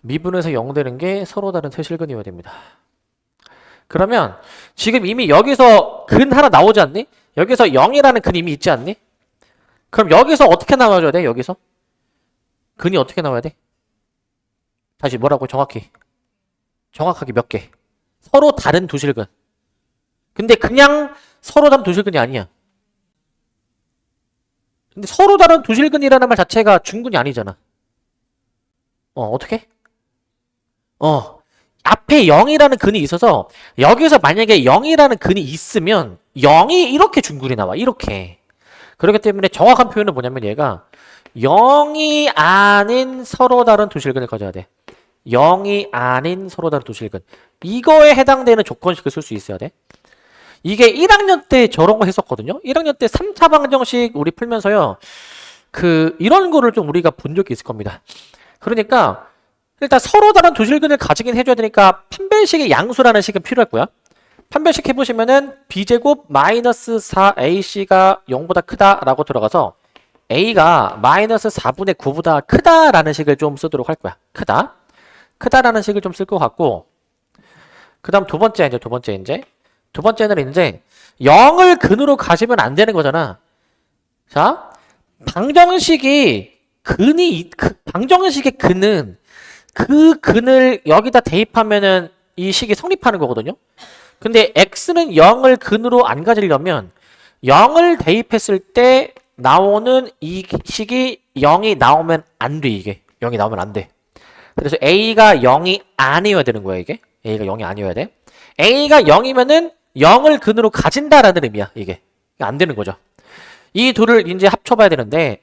미분에서 0 되는 게 서로 다른 최실근이어야 됩니다. 그러면 지금 이미 여기서 근 하나 나오지 않니? 여기서 0이라는 근 이미 있지 않니? 그럼 여기서 어떻게 나와줘야 돼? 여기서? 근이 어떻게 나와야 돼? 다시 뭐라고 정확히? 정확하게 몇 개? 서로 다른 두 실근. 근데 그냥 서로 다른 두 실근이 아니야. 근데 서로 다른 두 실근이라는 말 자체가 중근이 아니잖아. 어떻게? 앞에 0이라는 근이 있어서 여기서 만약에 0이라는 근이 있으면 0이 이렇게 중근이 나와. 이렇게. 그렇기 때문에 정확한 표현은 뭐냐면 얘가 0이 아닌 서로 다른 두 실근을 가져야 돼. 0이 아닌 서로 다른 두 실근. 이거에 해당되는 조건식을 쓸 수 있어야 돼. 이게 1학년 때 저런 거 했었거든요. 1학년 때 3차 방정식 우리 풀면서요. 이런 거를 좀 우리가 본 적이 있을 겁니다. 그러니까 일단 서로 다른 두 실근을 가지긴 해줘야 되니까 판별식의 양수라는 식은 필요할 거야. 판별식 해보시면은 b제곱 마이너스 4ac가 0보다 크다라고 들어가서 a가 마이너스 4분의 9보다 크다라는 식을 좀 쓰도록 할 거야. 크다라는 식을 좀 쓸 것 같고, 그 다음 두 번째는 이제 0을 근으로 가지면 안 되는 거잖아. 자, 방정식의 근은 그 근을 여기다 대입하면은 이 식이 성립하는 거거든요. 근데 x는 0을 근으로 안 가지려면 0을 대입했을 때 나오는 이 식이 0이 나오면 안 돼, 이게. 0이 나오면 안 돼. 그래서 a가 0이 아니어야 되는 거야, 이게. a가 0이 아니어야 돼. a가 0이면은 0을 근으로 가진다라는 의미야, 이게. 안 되는 거죠. 이 둘을 이제 합쳐봐야 되는데,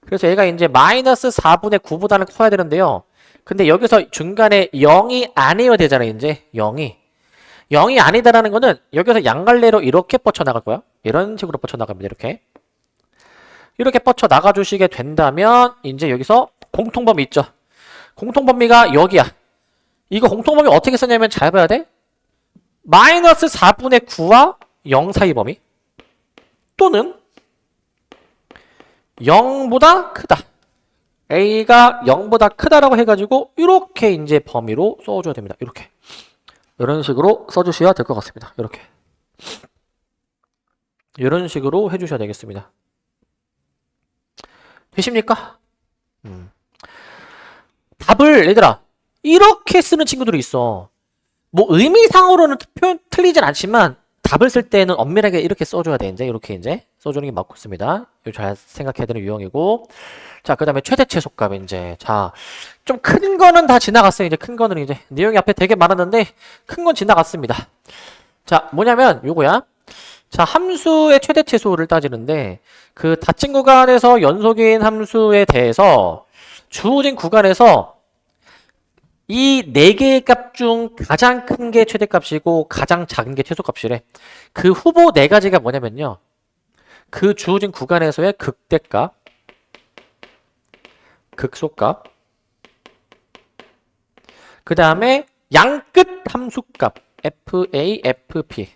그래서 얘가 이제 마이너스 4분의 9보다는 커야 되는데요. 근데 여기서 중간에 0이 아니어야 되잖아, 이제. 0이 아니다라는 거는 여기서 양갈래로 이렇게 뻗쳐나갈 거야. 이런 식으로 뻗쳐나갑니다, 이렇게. 이렇게 뻗쳐나가 주시게 된다면, 이제 여기서 공통범위 있죠. 공통범위가 여기야. 이거 공통범위 어떻게 쓰냐면 잘 봐야 돼. 마이너스 4분의 9와 0 사이 범위. 또는 0보다 크다. a가 0보다 크다라고 해가지고 이렇게 이제 범위로 써줘야 됩니다. 이렇게. 이런 식으로 써주셔야 될 것 같습니다. 이렇게. 이런 식으로 해주셔야 되겠습니다. 되십니까? 답을 얘들아 이렇게 쓰는 친구들이 있어. 뭐 의미상으로는 표현 틀리진 않지만 답을 쓸 때는 엄밀하게 이렇게 써줘야 돼. 이렇게 이제 써주는 게 맞고 있습니다. 이거 잘 생각해야 되는 유형이고. 자, 그 다음에 최대 최소값 자, 좀 큰 거는 다 지나갔어요. 이제 큰 거는 이제 내용이 앞에 되게 많았는데 큰 건 지나갔습니다. 자, 뭐냐면 요거야. 자, 함수의 최대 최소를 따지는데 그 닫힌 구간에서 연속인 함수에 대해서 주어진 구간에서 이 네 개의 값 중 가장 큰 게 최대값이고 가장 작은 게 최소값이래. 그 후보 네 가지가 뭐냐면요. 그 주어진 구간에서의 극대값, 극소값, 그 다음에 양끝 함수값, FA, FP.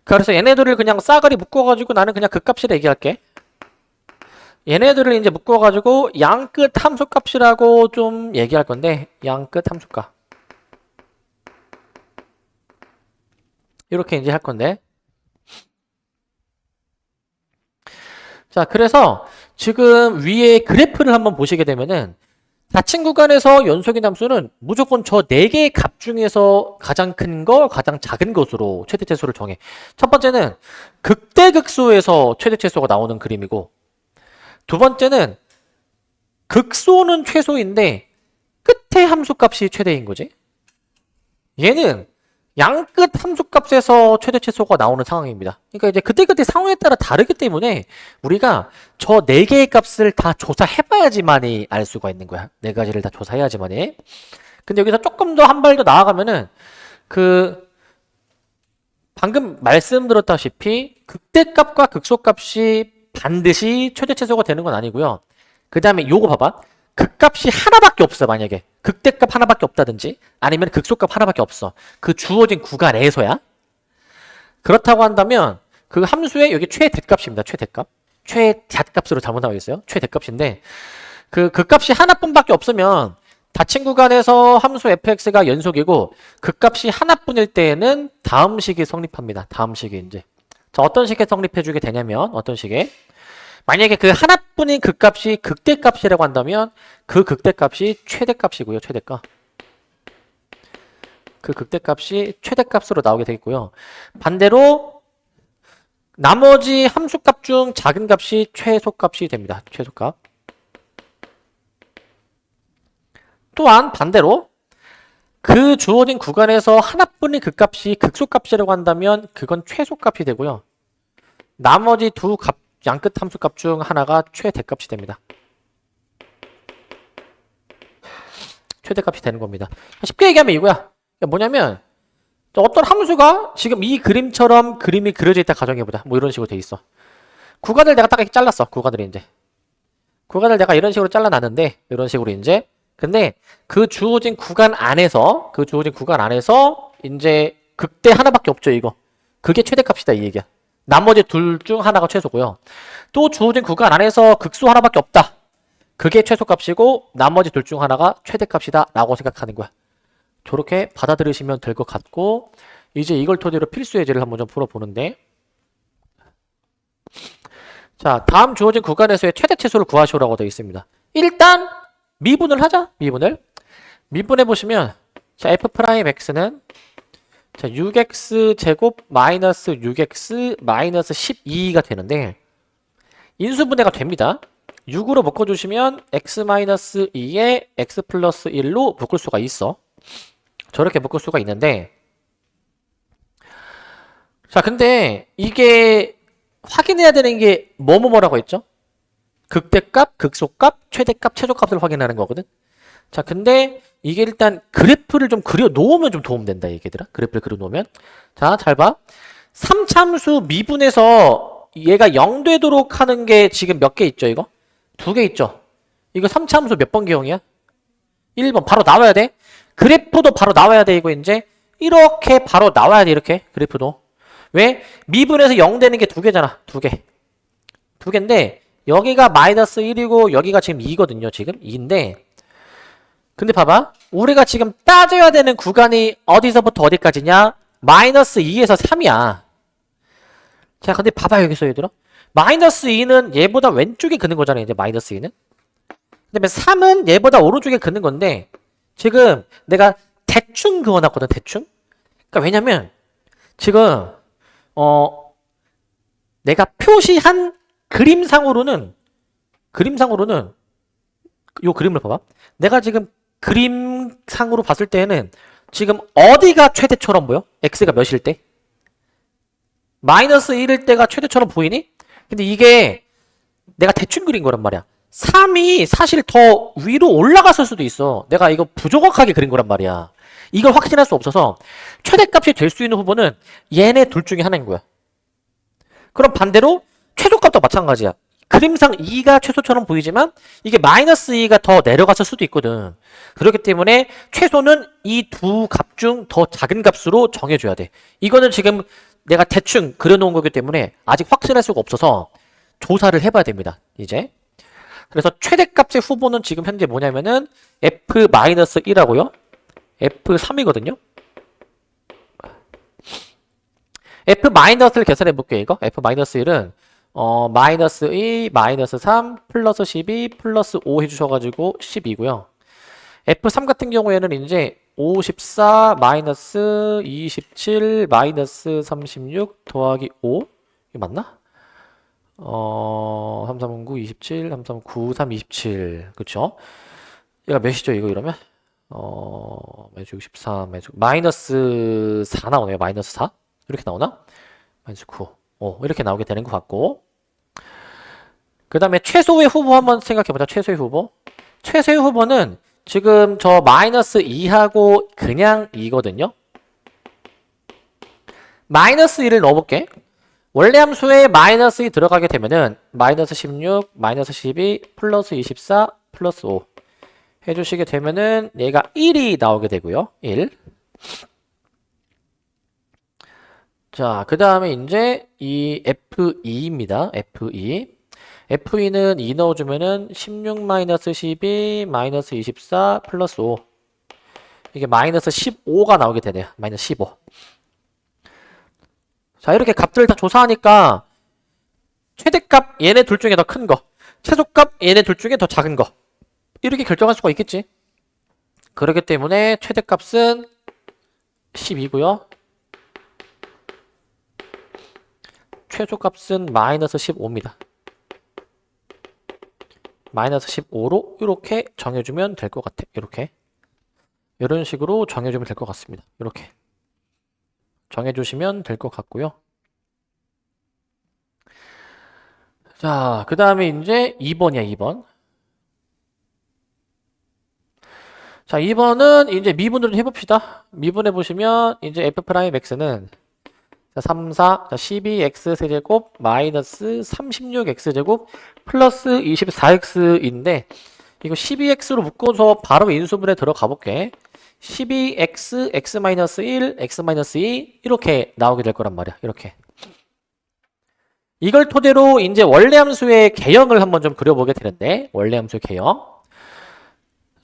그래서 얘네들을 그냥 싸그리 묶어가지고 나는 그냥 그 값이라 얘기할게. 얘네들을 이제 묶어가지고 양끝 함수값이라고 좀 얘기할 건데, 양끝 함수값. 이렇게 이제 할 건데. 자, 그래서 지금 위에 그래프를 한번 보시게 되면은 닫힌 구간에서 연속인 함수는 무조건 저 네 개의 값 중에서 가장 큰 거, 가장 작은 것으로 최대 최소를 정해. 첫 번째는 극대극소에서 최대 최소가 나오는 그림이고, 두 번째는 극소는 최소인데 끝의 함수값이 최대인 거지. 얘는 양끝 함수값에서 최대 최소가 나오는 상황입니다. 그러니까 이제 그때그때 상황에 따라 다르기 때문에 우리가 저 네 개의 값을 다 조사해봐야지만이 알 수가 있는 거야. 네 가지를 다 조사해야지만이. 근데 여기서 조금 더 한 발 더 나아가면은 방금 말씀드렸다시피 극대값과 극소값이 반드시 최대 최소가 되는 건 아니고요. 그 다음에 요거 봐봐. 극값이 하나밖에 없어. 만약에 극대값 하나밖에 없다든지 아니면 극소값 하나밖에 없어. 그 주어진 구간에서야. 그렇다고 한다면 그 함수의 여기 최대값입니다. 최대값. 최대값으로 잘못 나와 있어요. 최대값인데 그 값이 하나뿐밖에 없으면 닫힌 구간에서 함수 fx가 연속이고 그 값이 하나뿐일 때에는 다음 식이 성립합니다. 다음 식이 이제 자 어떤 식에 성립해 주게 되냐면 어떤 식에 만약에 그 하나뿐인 그 값이 극대값이라고 한다면 그 극대값이 최대값이고요. 최대값. 그 극대값이 최대값으로 나오게 되겠고요. 반대로 나머지 함수값 중 작은 값이 최소값이 됩니다. 최소값. 또한 반대로 그 주어진 구간에서 하나뿐인 그 값이 극소값이라고 한다면 그건 최소값이 되고요. 나머지 두 양끝 함수값 중 하나가 최대값이 됩니다. 최대값이 되는 겁니다. 쉽게 얘기하면 이거야. 뭐냐면 어떤 함수가 지금 이 그림처럼 그림이 그려져 있다 가정해보자. 뭐 이런 식으로 돼 있어. 구간을 내가 딱 이렇게 잘랐어. 구간을 내가 이런 식으로 잘라놨는데 이런 식으로 이제 근데 그 주어진 구간 안에서 이제 극대 하나밖에 없죠. 이거 그게 최대값이다 이 얘기야. 나머지 둘 중 하나가 최소고요. 또 주어진 구간 안에서 극소 하나밖에 없다. 그게 최소값이고 나머지 둘 중 하나가 최대값이다 라고 생각하는 거야. 저렇게 받아들이시면 될 것 같고 이제 이걸 토대로 필수 예제를 한번 좀 풀어보는데 자 다음 주어진 구간에서의 최대 최소를 구하시오라고 되어 있습니다. 일단 미분을 하자. 미분해 보시면 자 f'x는 자 6x 제곱 마이너스 6x 마이너스 12가 되는데 인수분해가 됩니다. 6으로 묶어주시면 x 마이너스 2에 x 플러스 1로 묶을 수가 있어. 저렇게 묶을 수가 있는데 자 근데 이게 확인해야 되는 게 뭐라고 했죠? 극대값, 극소값, 최대값, 최소값을 확인하는 거거든. 자 근데 이게 일단 그래프를 좀 그려 놓으면 좀 도움된다 얘기들아. 그래프를 그려 놓으면 자 잘 봐. 3참수 미분에서 얘가 0 되도록 하는 게 지금 몇 개 있죠 이거? 2개 있죠. 이거 3참수 몇 번 기형이야? 1번 바로 나와야 돼. 그래프도 바로 나와야 돼. 이거 이제 이렇게 바로 나와야 돼. 이렇게 그래프도. 왜? 미분에서 0 되는 게 2개잖아. 2개인데 여기가 마이너스 1이고 여기가 지금 2거든요. 지금 2인데 근데 봐봐. 우리가 지금 따져야 되는 구간이 어디서부터 어디까지냐? 마이너스 2에서 3이야. 자 근데 봐봐 여기서 얘들아. 마이너스 2는 얘보다 왼쪽에 그는 거잖아. 이제 마이너스 2는. 그다음에 3은 얘보다 오른쪽에 그는 건데 지금 내가 대충 그어놨거든. 대충. 그러니까 왜냐면 지금 내가 표시한 그림상으로는 요 그림을 봐봐. 내가 지금 그림상으로 봤을 때는 지금 어디가 최대처럼 보여? x가 몇일 때? 마이너스 1일 때가 최대처럼 보이니? 근데 이게 내가 대충 그린 거란 말이야. 3이 사실 더 위로 올라갔을 수도 있어. 내가 이거 부정확하게 그린 거란 말이야. 이걸 확신할 수 없어서 최대값이 될 수 있는 후보는 얘네 둘 중에 하나인 거야. 그럼 반대로 최소값도 마찬가지야. 그림상 2가 최소처럼 보이지만 이게 마이너스 2가 더 내려갔을 수도 있거든. 그렇기 때문에 최소는 이 두 값 중 더 작은 값으로 정해줘야 돼. 이거는 지금 내가 대충 그려놓은 거기 때문에 아직 확실할 수가 없어서 조사를 해봐야 됩니다. 이제. 그래서 최대값의 후보는 지금 현재 뭐냐면은 f-1하고요. f3이거든요. f-를 계산해 볼게요. 이거 f-1은 마이너스 2, 마이너스 3, 플러스 12, 플러스 5 해주셔가지고 10이고요. F3 같은 경우에는 이제 54, 마이너스 27, 마이너스 36 더하기 5 이게 맞나? 339, 27, 339, 3, 27 그쵸? 얘가 몇이죠 이거 이러면? 매주 63, 매주 마이너스 4 나오네요. 마이너스 4? 이렇게 나오나? 마이너스 9 이렇게 나오게 되는 것 같고 그 다음에 최소의 후보 한번 생각해보자. 최소의 후보는 지금 저 마이너스 2하고 그냥 2거든요. 마이너스 2를 넣어볼게. 원래 함수에 마이너스 2 들어가게 되면은 마이너스 16, 마이너스 12, 플러스 24, 플러스 5 해주시게 되면은 얘가 1이 나오게 되고요. 1. 자, 그 다음에 이제 이 F2입니다. F2. FE는 2 넣어주면은 16 마이너스 12 마이너스 24 플러스 5. 이게 마이너스 15가 나오게 되네요. 마이너스 15. 자, 이렇게 값들을 다 조사하니까 최대값 얘네 둘 중에 더 큰 거, 최소값 얘네 둘 중에 더 작은 거, 이렇게 결정할 수가 있겠지. 그렇기 때문에 최대값은 10이고요. 최소값은 마이너스 15입니다. 마이너스 15로 이렇게 정해주면 될 것 같아. 이렇게. 이런 식으로 정해주면 될 것 같습니다. 이렇게. 정해주시면 될 것 같고요. 자, 그 다음에 이제 2번이야, 2번. 자, 2번은 이제 미분을 해봅시다. 미분해보시면 이제 f'x는 3, 4, 12x 세제곱 마이너스 36x제곱 플러스 24x인데 이거 12x로 묶어서 바로 인수분해 들어가 볼게. 12x, x-1, x-2 이렇게 나오게 될 거란 말이야. 이렇게. 이걸 토대로 이제 원래 함수의 개형을 한번 좀 그려보게 되는데 원래 함수의 개형.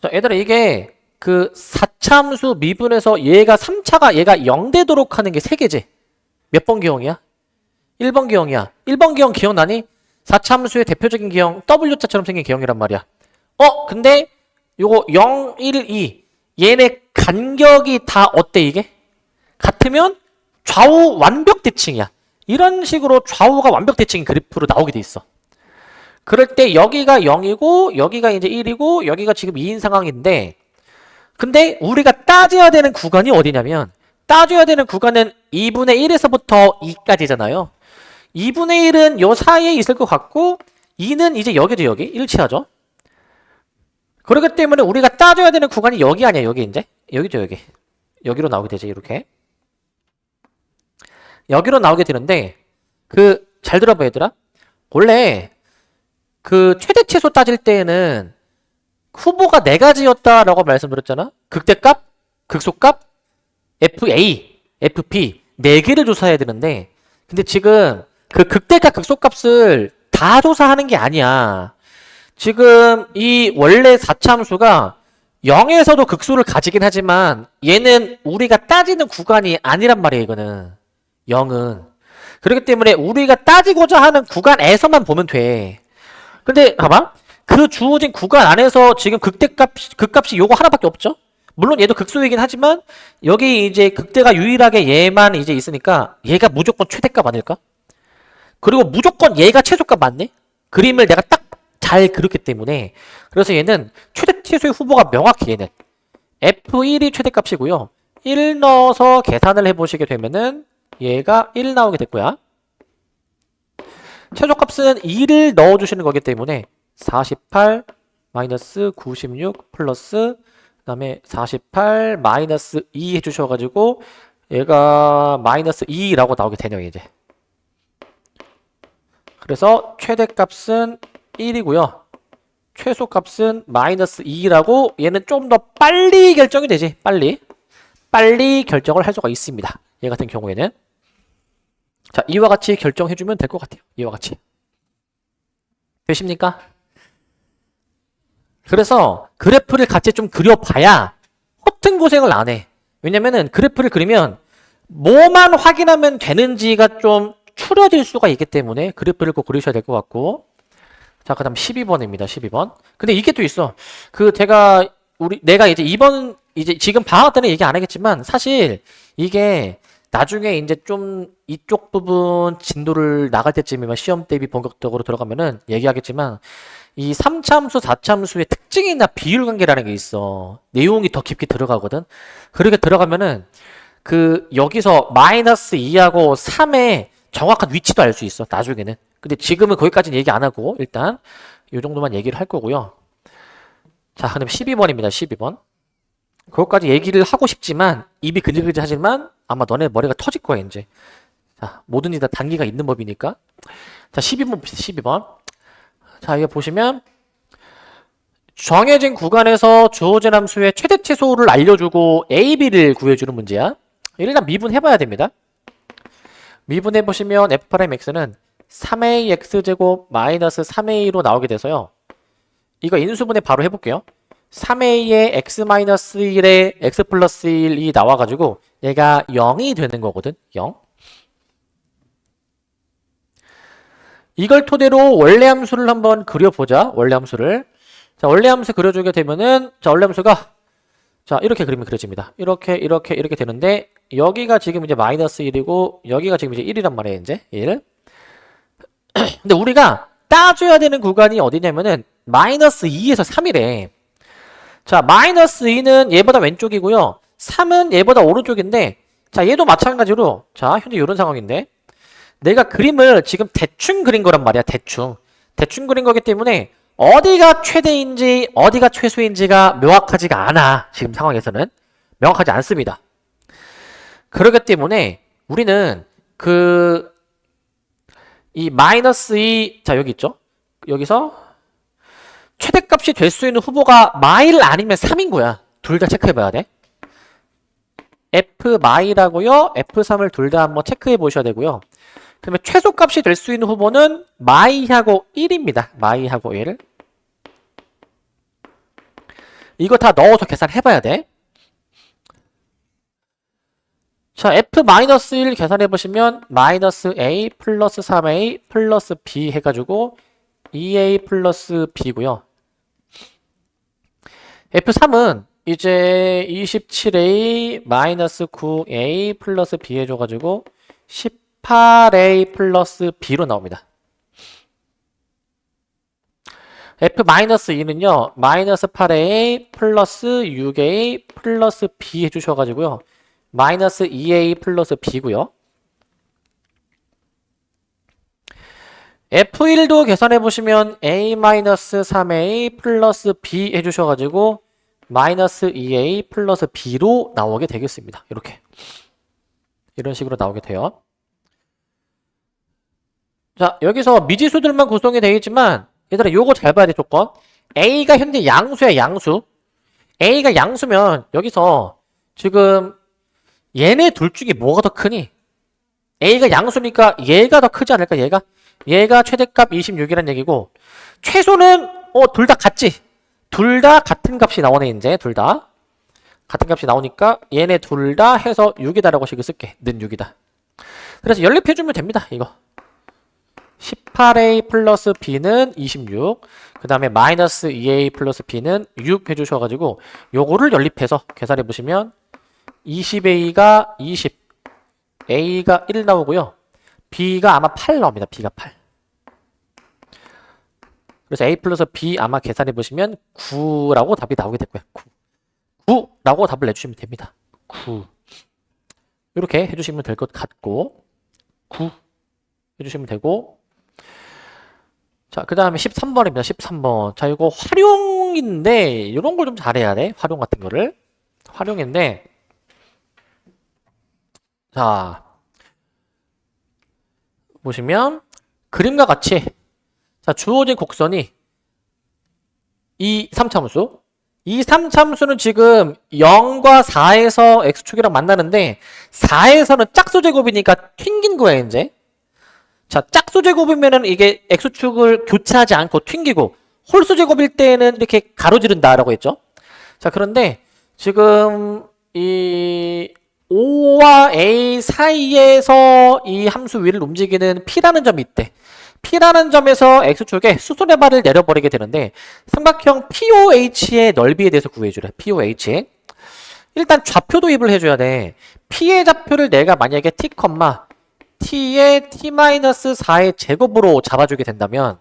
자, 얘들아 이게 그 4차 함수 미분에서 얘가 3차가 얘가 0 되도록 하는 게 3개지. 몇 번 기형이야? 1번 기형이야. 1번 기형 기억나니? 4차 함수의 대표적인 기형 W자처럼 생긴 기형이란 말이야. 근데 요거 0, 1, 2 얘네 간격이 다 어때 이게? 같으면 좌우 완벽 대칭이야. 이런 식으로 좌우가 완벽 대칭 그래프로 나오게 돼 있어. 그럴 때 여기가 0이고 여기가 이제 1이고 여기가 지금 2인 상황인데 근데 우리가 따져야 되는 구간이 어디냐면 따져야 되는 구간은 2분의 1에서부터 2까지잖아요. 2분의 1은 요 사이에 있을 것 같고 2는 이제 여기죠. 여기 일치하죠. 그렇기 때문에 우리가 따져야 되는 구간이 여기 아니야. 여기 이제 여기죠. 여기 여기로 나오게 되지. 이렇게 여기로 나오게 되는데 잘 들어봐 얘들아. 원래 그 최대 최소 따질 때에는 후보가 4가지였다라고 말씀드렸잖아. 극대값, 극소값, FA, FP 4개를 조사해야 되는데 근데 지금 그 극대값, 극소값을 다 조사하는 게 아니야. 지금 이 원래 4차 함수가 0에서도 극소를 가지긴 하지만 얘는 우리가 따지는 구간이 아니란 말이야. 이거는 0은. 그렇기 때문에 우리가 따지고자 하는 구간에서만 보면 돼. 근데 봐봐. 그 주어진 구간 안에서 지금 극값이 요거 하나밖에 없죠? 물론 얘도 극소이긴 하지만 여기 이제 극대가 유일하게 얘만 이제 있으니까 얘가 무조건 최대값 아닐까? 그리고 무조건 얘가 최소값 맞네? 그림을 내가 딱 잘 그렸기 때문에 그래서 얘는 최대 최소의 후보가 명확히 얘는 F1이 최대값이고요. 1 넣어서 계산을 해보시게 되면은 얘가 1 나오게 됐고요. 최소값은 2를 넣어주시는 거기 때문에 48 마이너스 96 플러스 그 다음에 48 마이너스 2 해주셔가지고 얘가 마이너스 2라고 나오게 되네요. 이제 그래서 최대값은 1이고요. 최소값은 마이너스 2라고 얘는 좀 더 빨리 결정이 되지. 빨리 결정을 할 수가 있습니다. 얘 같은 경우에는 자 이와 같이 결정해주면 될 것 같아요. 이와 같이 되십니까? 그래서 그래프를 같이 좀 그려봐야 허튼 고생을 안 해. 왜냐면은 그래프를 그리면 뭐만 확인하면 되는지가 좀 추려질 수가 있기 때문에 그래프를 꼭 그리셔야 될 것 같고 자 그 다음 12번입니다. 12번 근데 이게 또 있어. 내가 이제 2번 이제 지금 방학 때는 얘기 안 하겠지만 사실 이게 나중에 이제 좀 이쪽 부분 진도를 나갈 때쯤이면 시험 대비 본격적으로 들어가면은 얘기하겠지만 이 3차 함수, 4차 함수의 특징이나 비율 관계라는 게 있어. 내용이 더 깊게 들어가거든. 그렇게 들어가면은 여기서 마이너스 2하고 3의 정확한 위치도 알 수 있어. 나중에는. 근데 지금은 거기까지는 얘기 안 하고 일단 이 정도만 얘기를 할 거고요. 자, 그럼 12번입니다. 12번. 그것까지 얘기를 하고 싶지만 입이 근질근질 하지만 아마 너네 머리가 터질 거야 이제. 자, 뭐든지 다 단계가 있는 법이니까. 자, 12번 봅시다. 12번. 자, 이거 보시면 정해진 구간에서 주어진 함수의 최대 최소를 알려주고 A, B를 구해주는 문제야. 일단 미분해봐야 됩니다. 미분해보시면 F'X는 3ax제곱 마이너스 3a로 나오게 돼서요. 이거 인수분해 바로 해볼게요. 3a에 x 마이너스 1에 x 플러스 1이 나와가지고 얘가 0이 되는 거거든. 0. 이걸 토대로 원래 함수를 한번 그려보자. 원래 함수를. 자, 원래 함수 그려주게 되면은, 자, 원래 함수가, 자, 이렇게 그림이 그려집니다. 이렇게 되는데, 여기가 지금 이제 마이너스 1이고, 여기가 지금 이제 1이란 말이에요, 이제. 1. 근데 우리가 따줘야 되는 구간이 어디냐면은, 마이너스 2에서 3이래. 자, 마이너스 2는 얘보다 왼쪽이고요. 3은 얘보다 오른쪽인데, 자, 얘도 마찬가지로, 자, 현재 이런 상황인데, 내가 그림을 지금 대충 그린 거란 말이야, 대충. 대충 그린 거기 때문에 어디가 최대인지 어디가 최소인지가 명확하지가 않아. 지금 상황에서는. 명확하지 않습니다. 그렇기 때문에 우리는 이 마이너스 2, 자, 여기 있죠? 여기서 최대값이 될 수 있는 후보가 마일 아니면 3인 거야. 둘 다 체크해 봐야 돼. F 마이라고요. F3을 둘 다 한번 체크해 보셔야 되고요. 그러면 최소값이 될 수 있는 후보는 마이하고 1입니다. 마이하고 1. 이거 다 넣어서 계산해 봐야 돼. 자, F-1 계산해 보시면 마이너스 A 플러스 3A 플러스 B 해가지고 2A 플러스 B고요. F3은 이제 27A 마이너스 9A 플러스 B 해줘가지고 18A 플러스 B로 나옵니다. F-2는요, 마이너스 8A 플러스 6A 플러스 B 해주셔가지고요, 마이너스 2A 플러스 B고요. F1도 계산해보시면 A 마이너스 3A 플러스 B 해주셔가지고, 마이너스 2A 플러스 B로 나오게 되겠습니다. 이렇게. 이런 식으로 나오게 돼요. 자, 여기서 미지수들만 구성이 되어 있지만, 얘들아, 요거 잘 봐야 돼, 조건. A가 현재 양수야, 양수. A가 양수면, 여기서, 지금, 얘네 둘 중에 뭐가 더 크니? A가 양수니까 얘가 더 크지 않을까, 얘가? 얘가 최대값 26이란 얘기고, 최소는, 둘 다 같지? 둘 다 같은 값이 나오네, 이제, 둘 다. 같은 값이 나오니까, 얘네 둘 다 해서 6이다라고 식을 쓸게. 는 6이다. 그래서 연립해주면 됩니다, 이거. 18A 플러스 B는 26, 그 다음에 마이너스 2A 플러스 B는 6 해주셔가지고 요거를 연립해서 계산해보시면 20A가 20, A가 1 나오고요. B가 아마 8 나옵니다. B가 8. 그래서 A 플러스 B 아마 계산해보시면 9라고 답이 나오게 될 거예요. 9. 9라고 답을 내주시면 됩니다. 9. 이렇게 해주시면 될 것 같고 9 해주시면 되고, 자, 그 다음에 13번입니다. 13번. 자, 이거 활용인데, 이런 걸 좀 잘해야 돼. 활용 같은 거를. 활용인데, 자, 보시면, 그림과 같이, 자, 주어진 곡선이 이 3차함수. 이 3차함수는 지금 0과 4에서 x축이랑 만나는데, 4에서는 짝수제곱이니까 튕긴 거야, 이제. 자, 짝수제곱이면은 이게 x축을 교차하지 않고 튕기고, 홀수제곱일 때는 이렇게 가로지른다라고 했죠. 자, 그런데 지금 이 O와 A 사이에서 이 함수 위를 움직이는 P라는 점이 있대. P라는 점에서 x축에 수선의 발을 내려버리게 되는데, 삼각형 POH의 넓이에 대해서 구해주래. POH의. 일단 좌표 도입을 해줘야 돼. P의 좌표를 내가 만약에 T, T의 T-4의 제곱으로 잡아주게 된다면,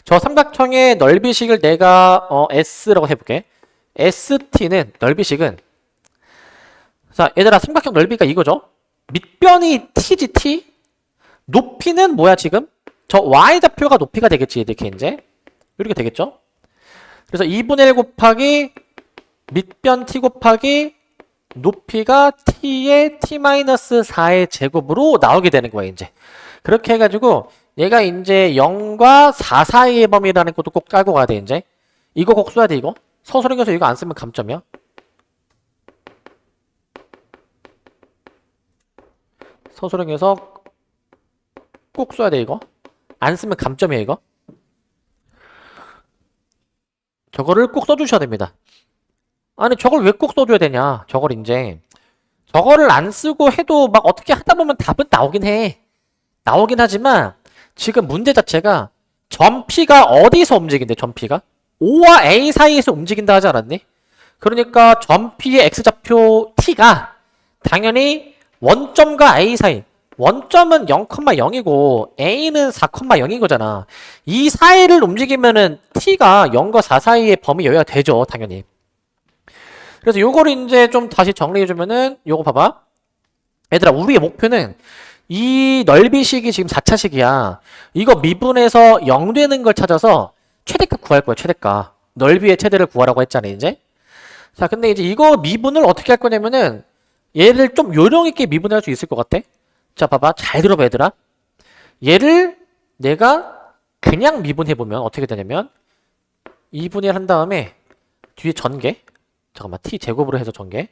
저 삼각형의 넓이식을 내가 S라고 해볼게. ST는 넓이식은, 자, 얘들아, 삼각형 넓이가 이거죠. 밑변이 T지, T. 높이는 뭐야, 지금? 저 Y좌표가 높이가 되겠지, 이렇게 이제. 이렇게 되겠죠? 그래서 2분의 1 곱하기 밑변 T 곱하기 높이가 T의 T-4의 제곱으로 나오게 되는 거야, 이제. 그렇게 해가지고, 얘가 이제 0과 4 사이의 범위라는 것도 꼭 깔고 가야 돼, 이제. 이거 꼭 써야 돼, 이거. 서술형에서 이거 안 쓰면 감점이야. 서술형에서 꼭 써야 돼, 이거. 안 쓰면 감점이에요, 이거. 저거를 꼭 써주셔야 됩니다. 아니, 저걸 왜 꼭 써줘야 되냐? 저걸 이제 저거를 안 쓰고 해도 막 어떻게 하다 보면 답은 나오긴 해. 나오긴 하지만 지금 문제 자체가 점피가 어디서 움직인대, 점피가? O와 A 사이에서 움직인다 하지 않았니? 그러니까 점피의 X좌표 T가 당연히 원점과 A 사이, 원점은 0,0이고 A는 4,0인 거잖아. 이 사이를 움직이면은 T가 0과 4 사이의 범위여야 되죠, 당연히. 그래서 요거를 이제 좀 다시 정리해주면은 요거 봐봐. 얘들아, 우리의 목표는 이 넓이식이 지금 4차식이야. 이거 미분해서 0 되는 걸 찾아서 최대값 구할 거야, 최대값. 넓이의 최대를 구하라고 했잖아, 이제. 자, 근데 이제 이거 미분을 어떻게 할 거냐면은 얘를 좀 요령있게 미분할 수 있을 것 같아. 자, 봐봐. 잘 들어봐, 얘들아. 얘를 내가 그냥 미분해보면 어떻게 되냐면 2분의 1 한 다음에 뒤에 전개. 잠깐만, t제곱으로 해서 전개.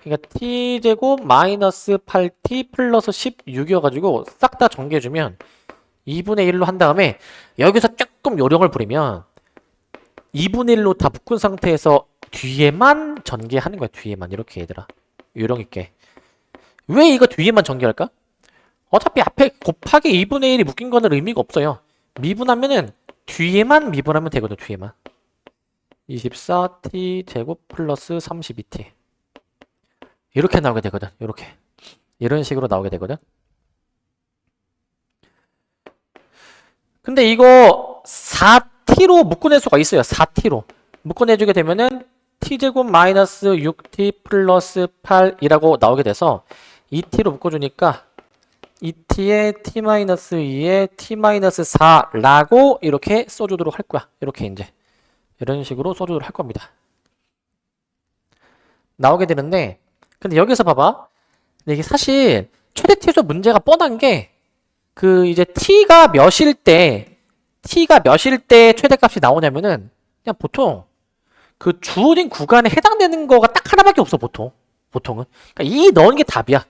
그러니까 t제곱 마이너스 8t 플러스 16이어가지고 싹 다 전개해주면 2분의 1로 한 다음에 여기서 조금 요령을 부리면 2분의 1로 다 묶은 상태에서 뒤에만 전개하는 거야. 뒤에만. 이렇게 얘들아. 요령있게. 왜 이거 뒤에만 전개할까? 어차피 앞에 곱하기 2분의 1이 묶인 거는 의미가 없어요. 미분하면은 뒤에만 미분하면 되거든. 뒤에만. 24t 제곱 플러스 32t 이렇게 나오게 되거든. 이렇게. 이런 식으로 나오게 되거든. 근데 이거 4t로 묶어낼 수가 있어요. 4t로 묶어내주게 되면은 t제곱 마이너스 6t 플러스 8이라고 나오게 돼서 2t로 묶어주니까 2t에 t-2에 t-4라고 이렇게 써주도록 할 거야. 이렇게 이제 이런 식으로 써주도록 할 겁니다. 나오게 되는데 근데 여기서 봐봐. 근데 이게 사실 최대 t에서 문제가 뻔한 게 그 이제 t가 몇일 때 최대값이 나오냐면은 그냥 보통 그 주어진 구간에 해당되는 거가 딱 하나밖에 없어. 보통은. 그러니까 이 넣은 게 답이야.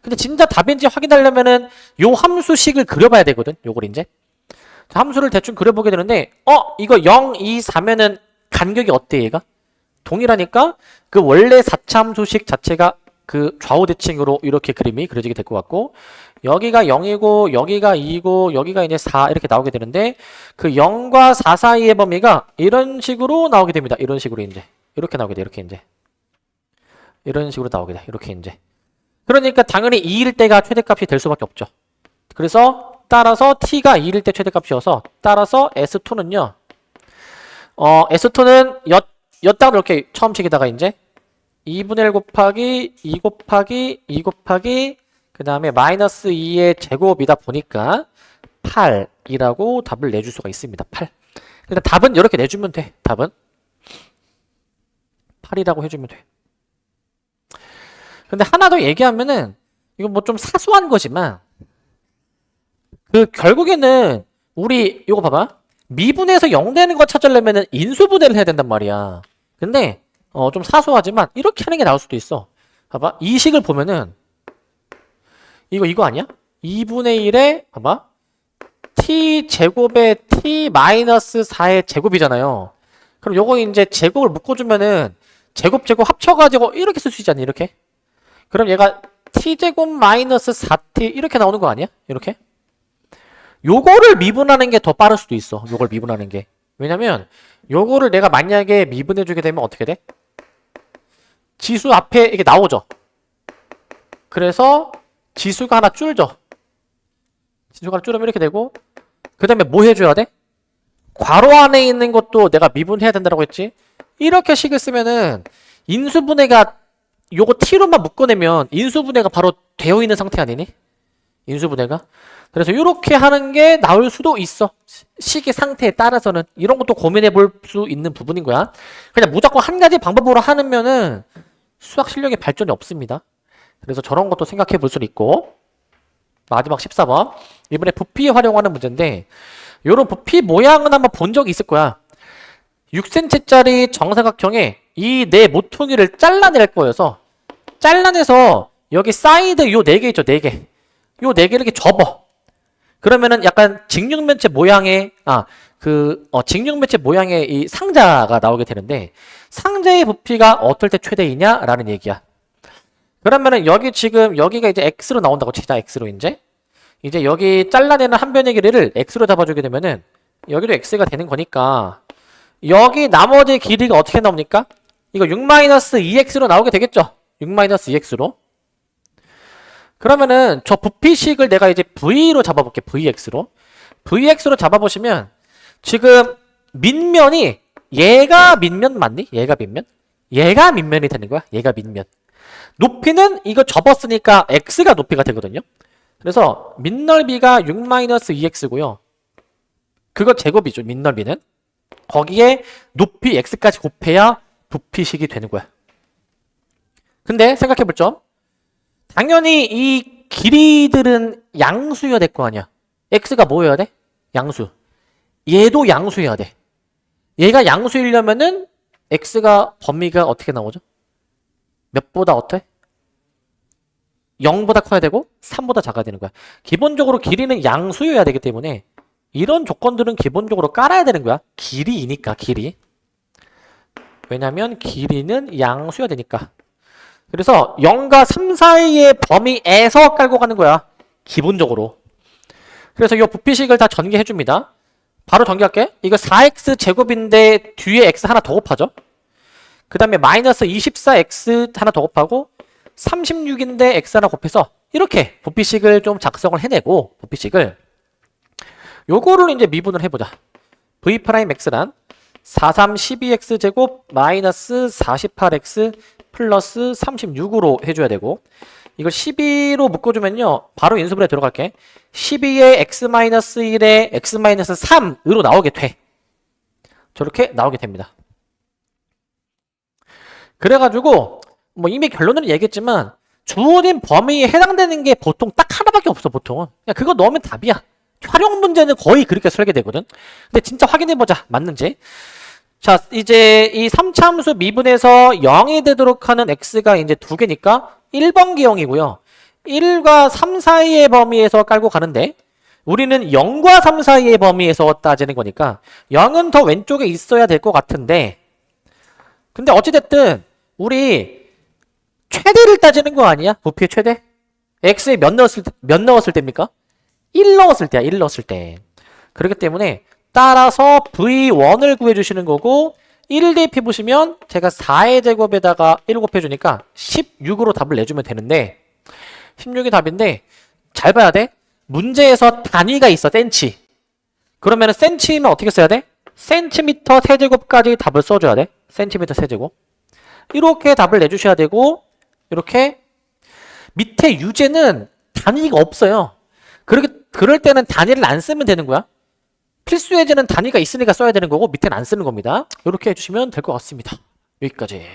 근데 진짜 답인지 확인하려면은 요 함수식을 그려봐야 되거든. 요걸 이제 자, 함수를 대충 그려보게 되는데 이거 0, 2, 4면은 간격이 어때 얘가? 동일하니까 그 원래 4차 함수식 자체가 그 좌우 대칭으로 이렇게 그림이 그려지게 될 것 같고 여기가 0이고 여기가 2고 여기가 이제 4 이렇게 나오게 되는데 그 0과 4 사이의 범위가 이런 식으로 나오게 됩니다. 이런 식으로 이제 이렇게 나오게 돼. 이렇게 이제 이런 식으로 나오게 돼. 이렇게 이제 그러니까 당연히 2일 때가 최대값이 될 수밖에 없죠. 그래서 따라서 t가 2일 때 최대값이어서 따라서 S2는요. S2는 엿딱 이렇게 처음 식에다가 이제 2분의 1 곱하기 2 곱하기 2 곱하기 그 다음에 마이너스 2의 제곱이다 보니까 8이라고 답을 내줄 수가 있습니다. 8. 일단 답은 이렇게 내주면 돼. 답은 8이라고 해주면 돼. 근데 하나 더 얘기하면은 이건 뭐 좀 사소한 거지만 그 결국에는 우리 이거 봐봐. 미분에서 0 되는 거 찾으려면은 인수분해를 해야 된단 말이야. 근데 좀 사소하지만 이렇게 하는 게 나올 수도 있어. 봐봐. 이 식을 보면은 이거 아니야? 2분의 1에 봐봐. t 제곱에 t 마이너스 4의 제곱이잖아요. 그럼 요거 이제 제곱을 묶어주면은 제곱 합쳐가지고 이렇게 쓸 수 있잖아. 이렇게. 그럼 얘가 t제곱 마이너스 4t 이렇게 나오는 거 아니야? 이렇게. 요거를 미분하는 게 더 빠를 수도 있어. 요걸 미분하는 게. 왜냐면 요거를 내가 만약에 미분해주게 되면 어떻게 돼? 지수 앞에 이게 나오죠. 그래서 지수가 하나 줄죠. 지수가 하나 줄으면 이렇게 되고 그 다음에 뭐 해줘야 돼? 괄호 안에 있는 것도 내가 미분해야 된다고 했지. 이렇게 식을 쓰면은 인수분해가 요거 t로만 묶어내면 인수분해가 바로 되어 있는 상태 아니니? 인수분해가. 그래서 이렇게 하는 게 나올 수도 있어. 식의 상태에 따라서는. 이런 것도 고민해 볼 수 있는 부분인 거야. 그냥 무조건 한 가지 방법으로 하면은 수학 실력에 발전이 없습니다. 그래서 저런 것도 생각해 볼 수는 있고. 마지막 14번. 이번에 부피에 활용하는 문제인데 이런 부피 모양은 한번 본 적이 있을 거야. 6cm짜리 정사각형에 이 네 모퉁이를 잘라낼 거여서 잘라내서 여기 사이드 요 4개 있죠. 4개. 요 4개를 이렇게 접어. 그러면은 약간 직육면체 모양의 직육면체 모양의 이 상자가 나오게 되는데 상자의 부피가 어떨 때 최대이냐라는 얘기야. 그러면은 여기 지금 여기가 이제 x로 나온다고 치자. x로 이제 여기 잘라내는 한 변의 길이를 x로 잡아주게 되면은 여기도 x가 되는 거니까 여기 나머지 길이가 어떻게 나옵니까? 이거 6-2x로 나오게 되겠죠? 6-2x로. 그러면은 저 부피식을 내가 이제 v로 잡아볼게. vx로. vx로 잡아보시면 지금 밑면이 얘가 밑면 맞니? 얘가 밑면? 얘가 밑면이 되는 거야. 얘가 밑면. 높이는 이거 접었으니까 x가 높이가 되거든요. 그래서 밑넓이가 6-2x고요. 그거 제곱이죠. 밑넓이는. 거기에 높이 x까지 곱해야 부피식이 되는 거야. 근데 생각해볼 점. 당연히 이 길이들은 양수여야 될 거 아니야. x가 뭐여야 돼? 양수. 얘도 양수여야 돼. 얘가 양수이려면은 x가 범위가 어떻게 나오죠? 몇보다 어때? 0보다 커야 되고 3보다 작아야 되는 거야. 기본적으로 길이는 양수여야 되기 때문에 이런 조건들은 기본적으로 깔아야 되는 거야. 길이니까 길이. 왜냐면 길이는 양수여야 되니까. 그래서 0과 3 사이의 범위에서 깔고 가는 거야. 기본적으로. 그래서 이 부피식을 다 전개해 줍니다. 바로 전개할게. 이거 4x 제곱인데 뒤에 x 하나 더 곱하죠. 그 다음에 마이너스 24x 하나 더 곱하고 36인데 x 하나 곱해서 이렇게 부피식을 좀 작성을 해내고 부피식을 요거를 이제 미분을 해보자. v'(x란 4312x 제곱 마이너스 48x 플러스 36으로 해줘야 되고 이걸 12로 묶어주면요 바로 인수분해 들어갈게. 12에 x-1에 x-3으로 나오게 돼. 저렇게 나오게 됩니다. 그래가지고 뭐 이미 결론을 얘기했지만 주어진 범위에 해당되는 게 보통 딱 하나밖에 없어. 보통은 그냥 그거 넣으면 답이야. 활용 문제는 거의 그렇게 설계되거든. 근데 진짜 확인해보자. 맞는지. 자, 이제 이 3차함수 미분에서 0이 되도록 하는 x가 이제 두 개니까 1번 기형이고요. 1과 3 사이의 범위에서 깔고 가는데 우리는 0과 3 사이의 범위에서 따지는 거니까 0은 더 왼쪽에 있어야 될 것 같은데 근데 어찌됐든 우리 최대를 따지는 거 아니야? 부피의 최대? x에 몇 넣었을 때입니까? 1 넣었을 때야. 1 넣었을 때. 그렇기 때문에 따라서 v1을 구해주시는 거고 1 대입해보시면 제가 4의 제곱에다가 1 곱해주니까 16으로 답을 내주면 되는데 16이 답인데 잘 봐야 돼. 문제에서 단위가 있어. 센치. 그러면 센치면 어떻게 써야 돼? 센티미터 세제곱까지 답을 써줘야 돼. 센티미터 세제곱. 이렇게 답을 내주셔야 되고 이렇게 밑에 유제는 단위가 없어요. 그럴 때는 단위를 안 쓰면 되는 거야. 필수 예제는 단위가 있으니까 써야 되는 거고 밑에는 안 쓰는 겁니다. 이렇게 해주시면 될 것 같습니다. 여기까지.